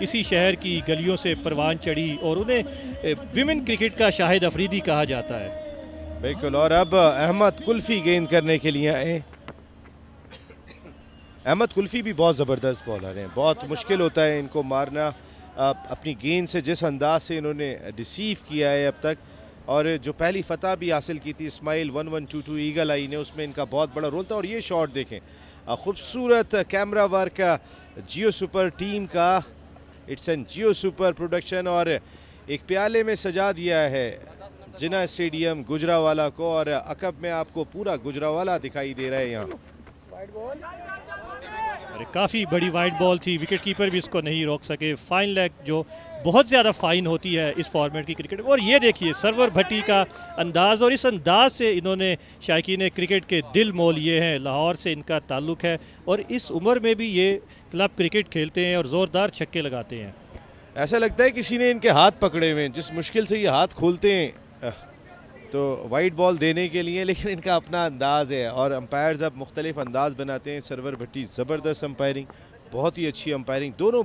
I: इसी शहर की गलियों से परवान चढ़ी और उन्हें विमेन क्रिकेट का शाहिद अफरीदी कहा जाता है।
F: बिल्कुल। और अब अहमद कुल्फी गेंद करने के लिए आए। अहमद कुल्फी भी बहुत ज़बरदस्त बॉलर हैं, बहुत मुश्किल होता है इनको मारना। अपनी गेंद से जिस अंदाज से इन्होंने रिसीव किया है अब तक, और जो पहली फतह भी हासिल की थी इस्माइल 1122 ईगल आई ने, उसमें इनका बहुत बड़ा रोल था। और ये शॉट देखें, खूबसूरत कैमरा वर्क जियो सुपर टीम का, it's an Jio super production. और एक प्याले में सजा दिया है जिना स्टेडियम गुजरावाला को, और अकब में आपको पूरा गुजरावाला दिखाई दे रहा है यहाँ।
I: अरे काफ़ी बड़ी वाइड बॉल थी, विकेट कीपर भी इसको नहीं रोक सके। फाइन लेग जो बहुत ज़्यादा फाइन होती है इस फॉर्मेट की क्रिकेट। और ये देखिए सरवर भट्टी का अंदाज़, और इस अंदाज से इन्होंने शायकीन क्रिकेट के दिल मोल लिए हैं। लाहौर से इनका ताल्लुक़ है और इस उम्र में भी ये क्लब क्रिकेट खेलते हैं और ज़ोरदार छक्के लगाते हैं।
F: ऐसा लगता है किसी ने इनके हाथ पकड़े हुए हैं, जिस मुश्किल से ये हाथ खोलते हैं तो वाइड बॉल देने के लिए, लेकिन इनका अपना अंदाज़ है। और अंपायर्स अब मुख्तलिफ अंदाज़ बनाते हैं। सरवर भट्टी ज़बरदस्त अंपायरिंग, बहुत ही अच्छी अंपायरिंग दोनों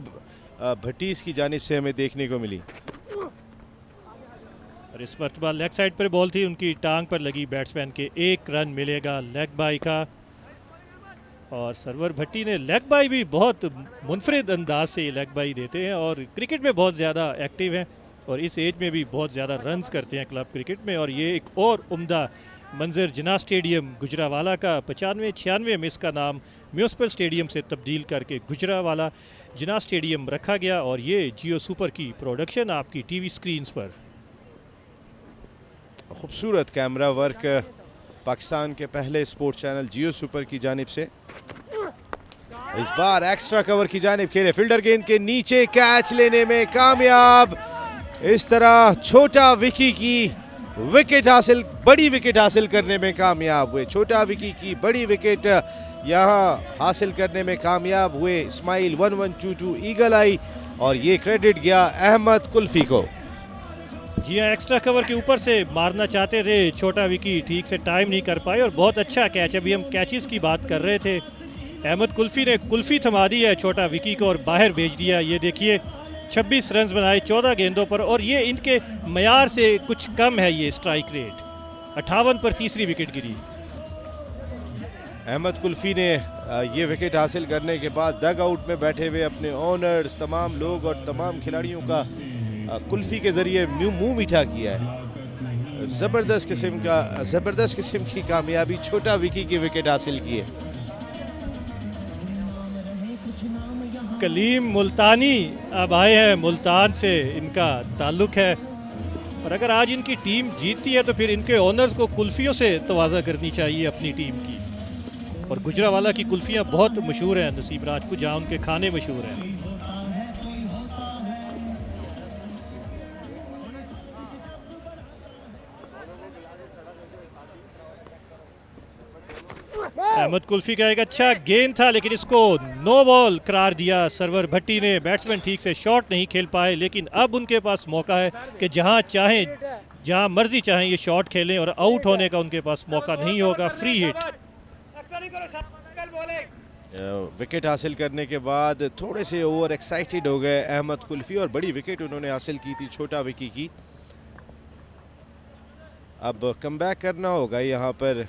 F: भट्टीज़ की जानिब से हमें देखने को मिली।
I: और इस मरतबा लेग साइड पर बॉल थी, उनकी टांग पर लगी बैट्समैन के, 1 रन मिलेगा लेग बाई का। और सरवर भट्टी ने लेग बाई भी बहुत मुनफरिद अंदाज से लेग बाई देते हैं और क्रिकेट में बहुत ज़्यादा एक्टिव हैं और इस एज में भी बहुत ज़्यादा रन्स करते हैं क्लब क्रिकेट में। और ये एक और उम्दा मंजर जिना स्टेडियम गुजरावाला का 95-96 में इसका नाम म्यूनिसिपल स्टेडियम से तब्दील करके गुजरावाला जिना स्टेडियम रखा गया। और ये जियो सुपर की प्रोडक्शन आपकी टीवी स्क्रीन्स पर।
F: खूबसूरत कैमरा वर्क पाकिस्तान के पहले स्पोर्ट्स चैनल जियो सुपर की जानिब से। इस बार एक्स्ट्रा कवर की जानिब खेले, फील्डर गेंद के नीचे कैच लेने में कामयाब। इस तरह छोटा विकी की विकेट हासिल, बड़ी विकेट हासिल करने में कामयाब हुए। छोटा विकी की बड़ी विकेट यहाँ हासिल करने में कामयाब हुए। इस्माइल 1122 ईगल आई और ये क्रेडिट गया अहमद कुल्फी को।
I: जी हाँ, एक्स्ट्रा कवर के ऊपर से मारना चाहते थे छोटा विकी, ठीक से टाइम नहीं कर पाए और बहुत अच्छा कैच। अभी हम कैचेस की बात कर रहे थे, अहमद कुल्फी ने कुल्फी थमा दी है छोटा विकी को और बाहर भेज दिया। ये देखिए 26 रन बनाए 14 गेंदों पर और ये इनके मयार से कुछ कम है ये स्ट्राइक रेट। 58 पर तीसरी विकेट गिरी।
F: अहमद कुल्फी ने ये विकेट हासिल करने के बाद डग आउट में बैठे हुए अपने ओनर्स, तमाम लोग और तमाम खिलाड़ियों का कुल्फी के ज़रिए मुंह मीठा किया है। ज़बरदस्त किस्म की कामयाबी, छोटा विकी की विकेट हासिल की है।
I: कलीम मुल्तानी अब आए हैं, मुल्तान से इनका ताल्लुक़ है और अगर आज इनकी टीम जीतती है तो फिर इनके ओनर्स को कुल्फ़ियों से तवाज़ा करनी चाहिए अपनी टीम की। और गुजरावाला की कुल्फ़ियाँ बहुत मशहूर हैं नसीब राजपूत, जहाँ उनके खाने मशहूर हैं। अहमद कुल्फी का एक अच्छा गेंद था, लेकिन इसको नो बॉल करार दिया सरवर भट्टी ने। बैट्समैन ठीक से शॉट नहीं खेल पाए, लेकिन अब उनके पास मौका है कि जहां चाहें, जहां मर्जी चाहें ये शॉट खेलें, और आउट होने का उनके पास मौका नहीं होगा। Free hit.
F: विकेट हासिल करने के बाद थोड़े से ओवर एक्साइटेड हो गए अहमद कुल्फी, और बड़ी विकेट उन्होंने हासिल की थी छोटा विकी की। अब कमबैक करना होगा यहाँ पर।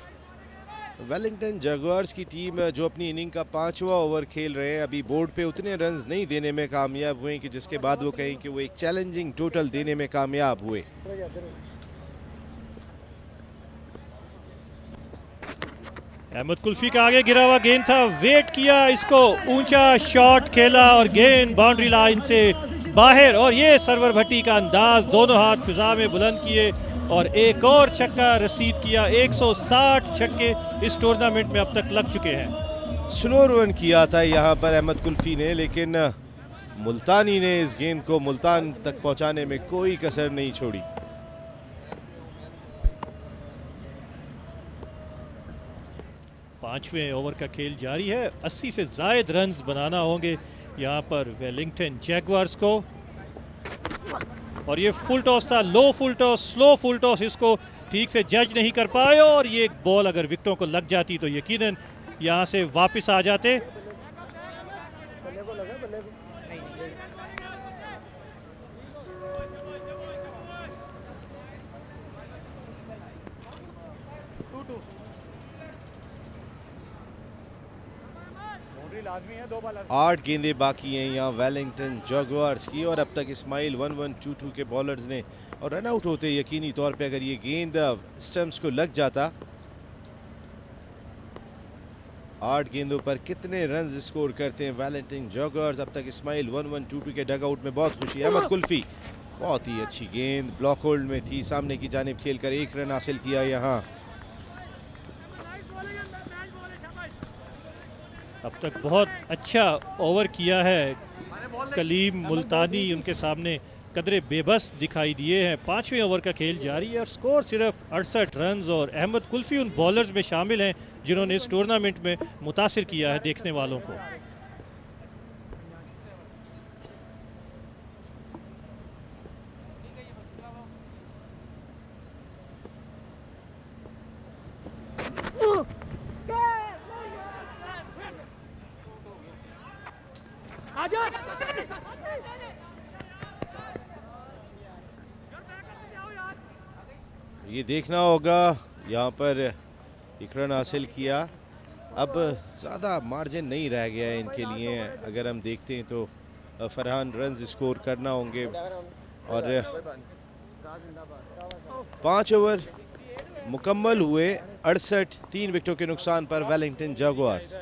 F: वेलिंगटन जगुआर्स की टीम जो अपनी इनिंग का 5वां ओवर खेल रहे हैं, अभी बोर्ड पे उतने रन्स नहीं देने में कामयाब हुए कि जिसके बाद वो कहें कि वो एक चैलेंजिंग टोटल देने में कामयाब हुए।
I: अहमद कुल्फी का आगे गिरा हुआ गेंद था, वेट किया, इसको ऊंचा शॉट खेला और गेंद बाउंड्री लाइन से बाहर। और ये सरवर भट्टी का अंदाज, दोनों हाथ फिजा में बुलंद किए और एक और छक्का रसीद किया। 160 छक्के इस टूर्नामेंट में अब तक लग चुके हैं।
F: स्लो रन किया था यहाँ पर अहमद कुल्फी ने, लेकिन मुल्तानी ने इस गेंद को मुल्तान तक पहुँचाने में कोई कसर नहीं छोड़ी।
I: पांचवें ओवर का खेल जारी है। 80 से जायद रन्स बनाना होंगे यहाँ पर वेलिंगटन जैगुआर्स को। और ये फुल टॉस था, low full toss, slow full toss, इसको ठीक से जज नहीं कर पाए, और ये बॉल अगर विकेटों को लग जाती तो यकीनन यहाँ से वापस आ जाते।
F: आठ गेंदें बाकी हैं यहाँ वेलिंगटन जगुआर्स की, और अब तक इस्माइल 11-1-2-2 के बॉलर्स ने और रन आउट होते यकीनी तौर पे अगर ये गेंद स्टंप्स को लग जाता। 8 गेंदों पर कितने रन स्कोर करते हैं वेलिंगटन जगुआर्स। अब तक इस्माइल 11-1-2-2 के डगआउट में बहुत खुशी। अहमद कुल्फी, बहुत ही अच्छी गेंद, ब्लॉक होल्ड में थी, सामने की जानिब खेलकर 1 रन हासिल किया यहाँ।
I: अब तक बहुत अच्छा ओवर किया है कलीम मुल्तानी, उनके सामने कदरे बेबस दिखाई दिए हैं। 5वें ओवर का खेल जारी है और स्कोर सिर्फ 68 रन्स, और अहमद कुल्फी उन बॉलर्स में शामिल हैं जिन्होंने इस टूर्नामेंट में मुतासिर किया है देखने वालों को।
F: ये देखना होगा यहाँ पर 1 रन हासिल किया। अब ज़्यादा मार्जिन नहीं रह गया है इनके लिए। अगर हम देखते हैं तो फरहान रन स्कोर करना होंगे, और 5 ओवर मुकम्मल हुए। 68 3 विकेटों के नुकसान पर वेलिंगटन जगुआर्स।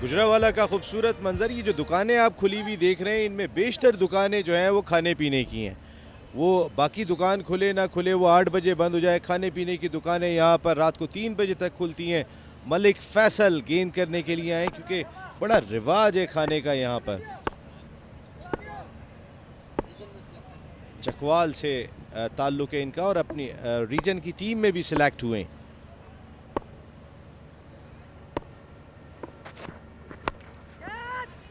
F: गुजरावाला का खूबसूरत मंजर, ये जो दुकानें आप खुली हुई देख रहे हैं, इनमें बेशतर दुकानें जो हैं वो खाने पीने की हैं। वो बाकी दुकान खुले ना खुले, वो 8 बजे बंद हो जाए, खाने पीने की दुकानें यहाँ पर रात को 3 बजे तक खुलती हैं। मलिक फैसल गेंद करने के लिए आए क्योंकि बड़ा रिवाज है खाने का यहाँ पर। चकवाल से ताल्लुक़ है इनका, और अपनी रीजन की टीम में भी सिलेक्ट हुए।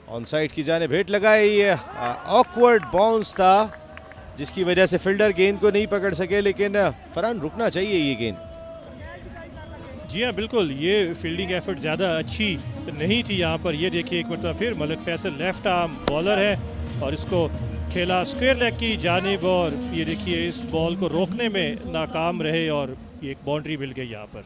F: ऑन साइड की जाने भेंट लगाई, ऑकवर्ड बाउंस था जिसकी वजह से फील्डर गेंद को नहीं पकड़ सके, लेकिन फरहान रुकना चाहिए ये गेंद।
I: जी हाँ बिल्कुल, ये फील्डिंग एफर्ट ज़्यादा अच्छी नहीं थी यहाँ पर। ये देखिए एक मरतबा फिर Malik Faisal left arm bowler है और इसको खेला स्क्वायर लेग की जानिब, और ये देखिए इस बॉल को रोकने में नाकाम रहे और ये एक बाउंड्री मिल गई यहाँ पर।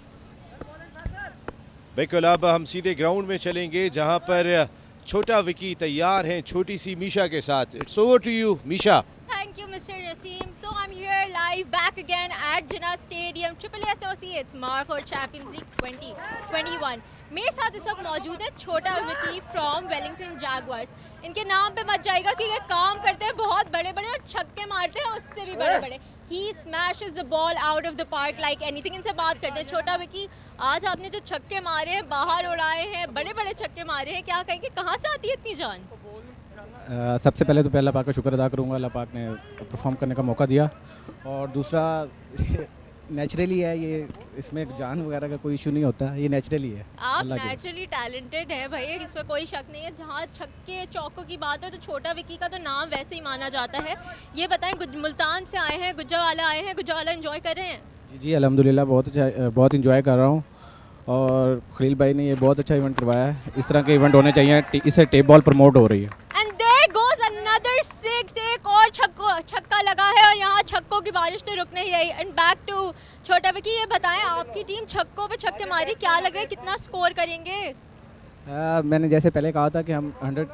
F: बिल्कुल, अब हम सीधे ग्राउंड में चलेंगे जहाँ पर छोटा विकी तैयार हैं छोटी सी मीशा के साथ। It's over to you Misha.
G: Thank you, Mr. Naseem. So I'm here live back again at Jinnah Stadium, AAA Associates Markhor Champions League 2021. मेरे साथ इस वक्त मौजूद है छोटा विकी फ्रॉम वेलिंगटन जैगुआर्स। इनके नाम पे मत जाएगा कि ये काम करते हैं बहुत बड़े बड़े और छक्के मारते हैं उससे भी बड़े बड़े। He smashes the ball out of the park like anything. इनसे बात करते हैं। छोटा विकी, आज आपने जो छक्के मारे हैं, बाहर उड़ाए हैं, बड़े बड़े छक्के मारे हैं, क्या कहेंगे, कहाँ से आती है इतनी जान?
C: सबसे पहले तो अल्लाह पाक का शुक्र अदा करूँगा, अल्लाह पाक ने परफॉर्म करने का मौका दिया। और दूसरा नेचुरली है ये, इसमें जान वगैरह का कोई इशू नहीं होता, ये नेचुरली है।
G: आप
C: अल्लाह की।
G: नेचुरली टैलेंटेड है भाई, इसमें कोई शक नहीं है। जहाँ छक्के चौकों की बात है तो छोटा विकी का तो नाम वैसे ही माना जाता है। ये बताएं, मुल्तान से आए हैं, गुज्जावाला आए हैं, गुज्जावाला एंजॉय कर रहे हैं?
C: जी अल्हम्दुलिल्लाह बहुत अच्छा, बहुत इंजॉय कर रहा हूँ। और खलील भाई ने ये बहुत अच्छा इवेंट करवाया है, इस तरह के इवेंट होने चाहिए, इससे टेप बॉल प्रमोट हो रही है।
G: एंड देयर गोज अनदर 6, एक और छक्का लगा है और यहाँ छक्कों की बारिश तो रुक नहीं रही। एंड बैक टू छोटा विकी, ये बताएं आपकी टीम छक्कों पे छक्के मारी, क्या लग रहा है कितना स्कोर करेंगे?
C: मैंने जैसे पहले कहा था कि हम 100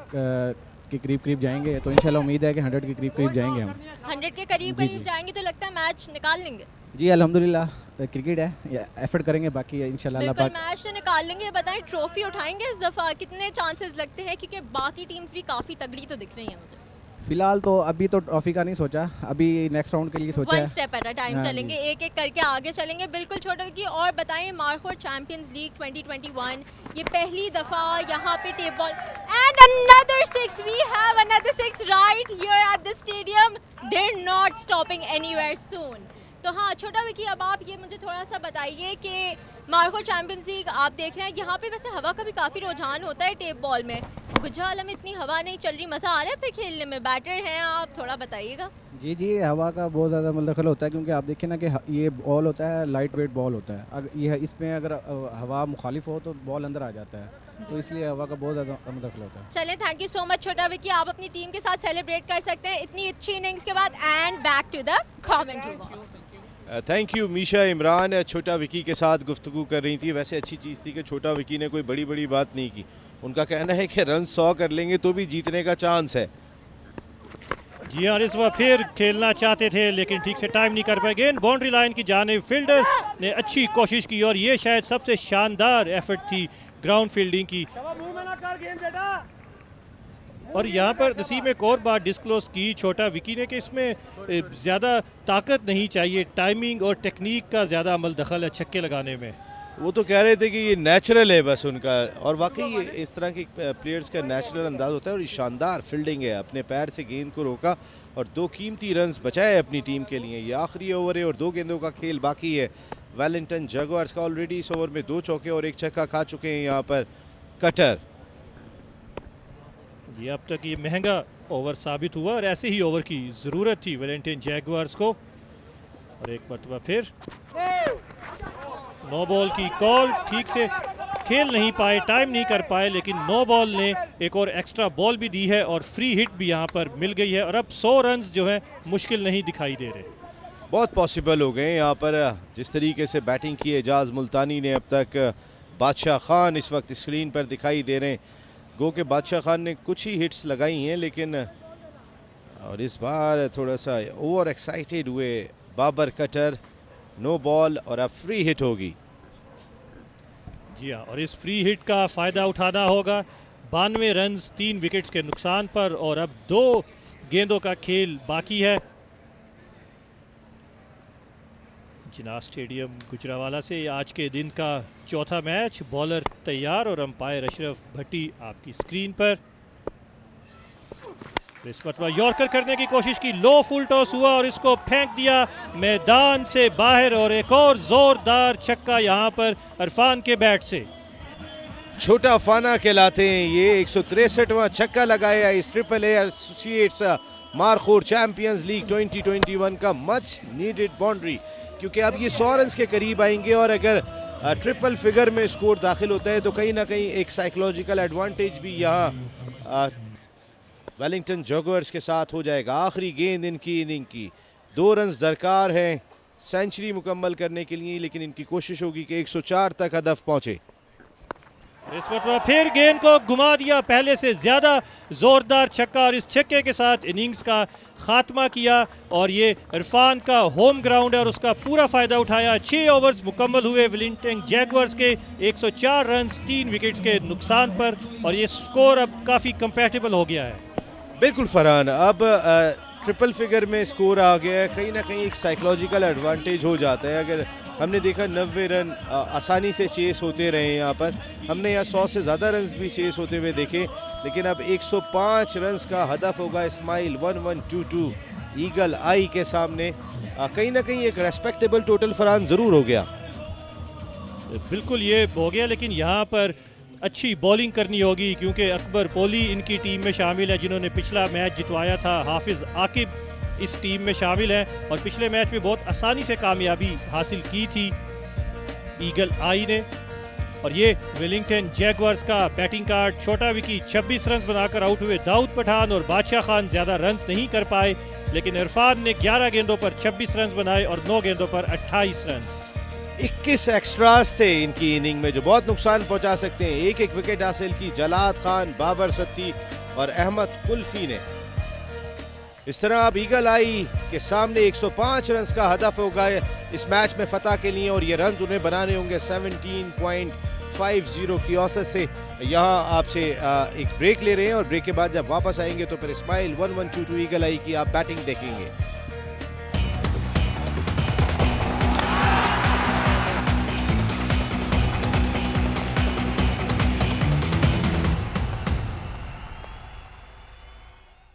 C: के करीब जाएंगे, तो इंशाल्लाह उम्मीद है कि 100 के करीब जाएंगे हम।
G: 100 के करीब जाएंगे तो लगता है मैच निकाल लेंगे?
C: जी अल्हम्दुलिल्लाह, क्रिकेट है, एफर्ट करेंगे, बाकी इंशाल्लाह अल्लाह
G: बिल्कुल
C: पाक।
G: मैच तो निकाल लेंगे। बताएं ट्रॉफी उठाएंगे इस दफ़ा, कितने चांसेस लगते हैं? क्योंकि बाकी टीम्स भी काफ़ी तगड़ी तो दिख रही हैं मुझे।
C: फिलहाल तो अभी तो ट्रॉफी का नहीं सोचा, अभी नेक्स्ट राउंड के लिए सोचा है।
G: One step at a time
C: हाँ
G: चलेंगे, एक एक करके आगे चलेंगे। बिल्कुल छोटा विकी, और बताएं मारखोर चैंपियंस लीग 2021, ये पहली दफ़ा यहाँ पे tape ball and another 6, we have another 6 right here at the stadium, they are not stopping anywhere soon. तो हाँ छोटा विकी, अब आप ये मुझे थोड़ा सा बताइए कि मारखोर चैंपियंस लीग आप देख रहे हैं, यहाँ पे वैसे हवा का भी काफ़ी रुझान होता है टेप बॉल में। गुज्जावाला में इतनी हवा नहीं चल रही, मज़ा आ रहा है फिर खेलने में? बैटर हैं आप, थोड़ा बताइएगा।
C: जी हवा का बहुत ज़्यादा मुदखल होता है, क्योंकि आप देखिए ना कि ये बॉल होता है, लाइट वेट बॉल होता है। अगर ये इसमें अगर हवा मुखालिफ हो तो बॉल अंदर आ जाता है, तो इसलिए हवा का बहुत ज़्यादा मुदखल होता है।
G: चलें, थैंक यू सो मच छोटा विकी, आप अपनी टीम के साथ सेलिब्रेट कर सकते हैं इतनी अच्छी इनिंग्स के बाद। And back to the commentary box.
F: Thank you Misha Imran छोटा विकी के साथ गुफ्तगू कर रही थी। वैसे अच्छी चीज़ थी कि छोटा विकी ने कोई बड़ी बात नहीं की। उनका कहना है कि रन 100 कर लेंगे तो भी जीतने का चांस है।
I: जी हाँ, इस बार फिर खेलना चाहते थे लेकिन ठीक से टाइम नहीं कर पाए। गेंद बाउंड्री लाइन की जानिब, फील्डर ने अच्छी कोशिश की और ये शायद सबसे शानदार एफर्ट थी ग्राउंड फील्डिंग की। और यहाँ पर नसीम एक और बात डिस्क्लोज की छोटा विकी ने कि इसमें ज़्यादा ताकत नहीं चाहिए, टाइमिंग और टेक्निक का ज़्यादा अमल दखल है छक्के लगाने में।
F: वो तो कह रहे थे कि ये नेचुरल है बस उनका, और वाकई ये इस तरह के प्लेयर्स का नेचुरल अंदाज होता है। और ये शानदार फील्डिंग है, अपने पैर से गेंद को रोका और 2 कीमती रन्स बचाए अपनी टीम के लिए। ये आखिरी ओवर है और 2 गेंदों का खेल बाकी है। वेलिंगटन जगुआर्स का ऑलरेडी इस ओवर में 2 चौके और 1 छक्का खा चुके हैं यहाँ पर कटर।
I: जी अब तक ये महंगा ओवर साबित हुआ और ऐसे ही ओवर की ज़रूरत थी वेलिंगटन जैगुआर्स को। और एक मरतबा फिर नो बॉल की कॉल, ठीक से खेल नहीं पाए, टाइम नहीं कर पाए, लेकिन नो बॉल ने एक और एक्स्ट्रा बॉल भी दी है और फ्री हिट भी यहाँ पर मिल गई है। और अब 100 रन्स जो है मुश्किल नहीं दिखाई दे रहे,
F: बहुत पॉसिबल हो गए यहाँ पर। जिस तरीके से बैटिंग की एजाज मुल्तानी ने अब तक, बादशाह खान इस वक्त स्क्रीन पर दिखाई दे रहे हैं। गो के बादशाह खान ने कुछ ही हिट्स लगाई हैं, लेकिन और इस बार थोड़ा सा ओवर एक्साइटेड हुए बाबर कटर। नो बॉल और अब फ्री हिट होगी।
I: जी हाँ, और इस फ्री हिट का फ़ायदा उठाना होगा। 92 रन्स 3 विकेट्स के नुकसान पर और अब 2 गेंदों का खेल बाकी है। जिन्ना स्टेडियम गुजरावाला से आज के दिन का चौथा मैच। बॉलर तैयार और अंपायर अशरफ भट्टी आपकी स्क्रीन पर। इस मरतबा यॉर्कर करने की कोशिश की, लो फुल टॉस हुआ और इसको फेंक दिया मैदान से बाहर। और एक और जोरदार छक्का यहाँ पर इरफान के बैट से।
F: छोटा फाना कहलाते हैं ये, 163वां छक्का लगाया इस triple A associates markhor champions league 2021 का मच नीडेड बाउंड्री, क्योंकि अब ये 100 रन्स के करीब आएंगे। और अगर ट्रिपल फिगर में स्कोर दाखिल होता है तो कहीं ना कहीं एक साइकोलॉजिकल एडवांटेज भी यहाँ वेलिंगटन जगुआर्स के साथ हो जाएगा। आखिरी गेंद इनकी इनिंग की, 2 रन्स दरकार हैं सेंचुरी मुकम्मल करने के लिए, लेकिन इनकी कोशिश होगी कि 104 तक हदफ पहुंचे।
I: इस मरतबा फिर गेंद को घुमा दिया, पहले से ज़्यादा ज़ोरदार छक्का और इस छक्के के साथ इनिंग्स का खात्मा किया। और ये इरफान का होम ग्राउंड है और उसका पूरा फ़ायदा उठाया। 6 ओवर्स मुकम्मल हुए वेलिंगटन जैगुआर्स के, 104 रन्स 3 विकेट्स के नुकसान पर। और ये स्कोर अब काफ़ी कंपैटिबल हो गया है।
F: बिल्कुल फरहान, अब ट्रिपल फिगर में स्कोर आ गया है। कहीं ना कहीं एक साइकोलॉजिकल एडवांटेज हो जाता है। अगर हमने देखा 90 रन आसानी से चेस होते रहे यहाँ पर, हमने यहाँ 100 से ज़्यादा रन्स भी चेस होते हुए देखे, लेकिन अब 105 रन्स का हदफ होगा इस्माइल 1122 ईगल आई के सामने। कहीं ना कहीं एक रेस्पेक्टेबल टोटल फरहान ज़रूर हो गया।
I: बिल्कुल ये हो गया, लेकिन यहाँ पर अच्छी बॉलिंग करनी होगी क्योंकि अकबर पोली इनकी टीम में शामिल है जिन्होंने पिछला मैच जितवाया था। हाफिज़ आकिब इस टीम में शामिल है और पिछले मैच में बहुत आसानी से कामयाबी हासिल की थी ईगल आई ने। और ये वेलिंगटन जैगवर्स का बैटिंग कार्ड, छोटा विकी 26 रन बनाकर आउट हुए। दाऊद पठान और बादशाह खान ज़्यादा रन नहीं कर पाए, लेकिन इरफान ने 11 गेंदों पर 26 रन बनाए और 9 गेंदों पर 28 रन।
F: 21 एक्स्ट्रास थे इनकी इनिंग में जो बहुत नुकसान पहुंचा सकते हैं। एक विकेट हासिल की जलाद खान, बाबर सत्ती और अहमद कुल्फी ने। इस तरह अब ईगल आई के सामने 105 रन का हदफ होगा इस मैच में फतह के लिए और ये रन उन्हें बनाने होंगे 17.50 की औसत से। यहाँ आपसे एक ब्रेक ले रहे हैं और ब्रेक के बाद जब वापस आएंगे तो फिर इस्माइल 1122 ईगल आई की आप बैटिंग देखेंगे।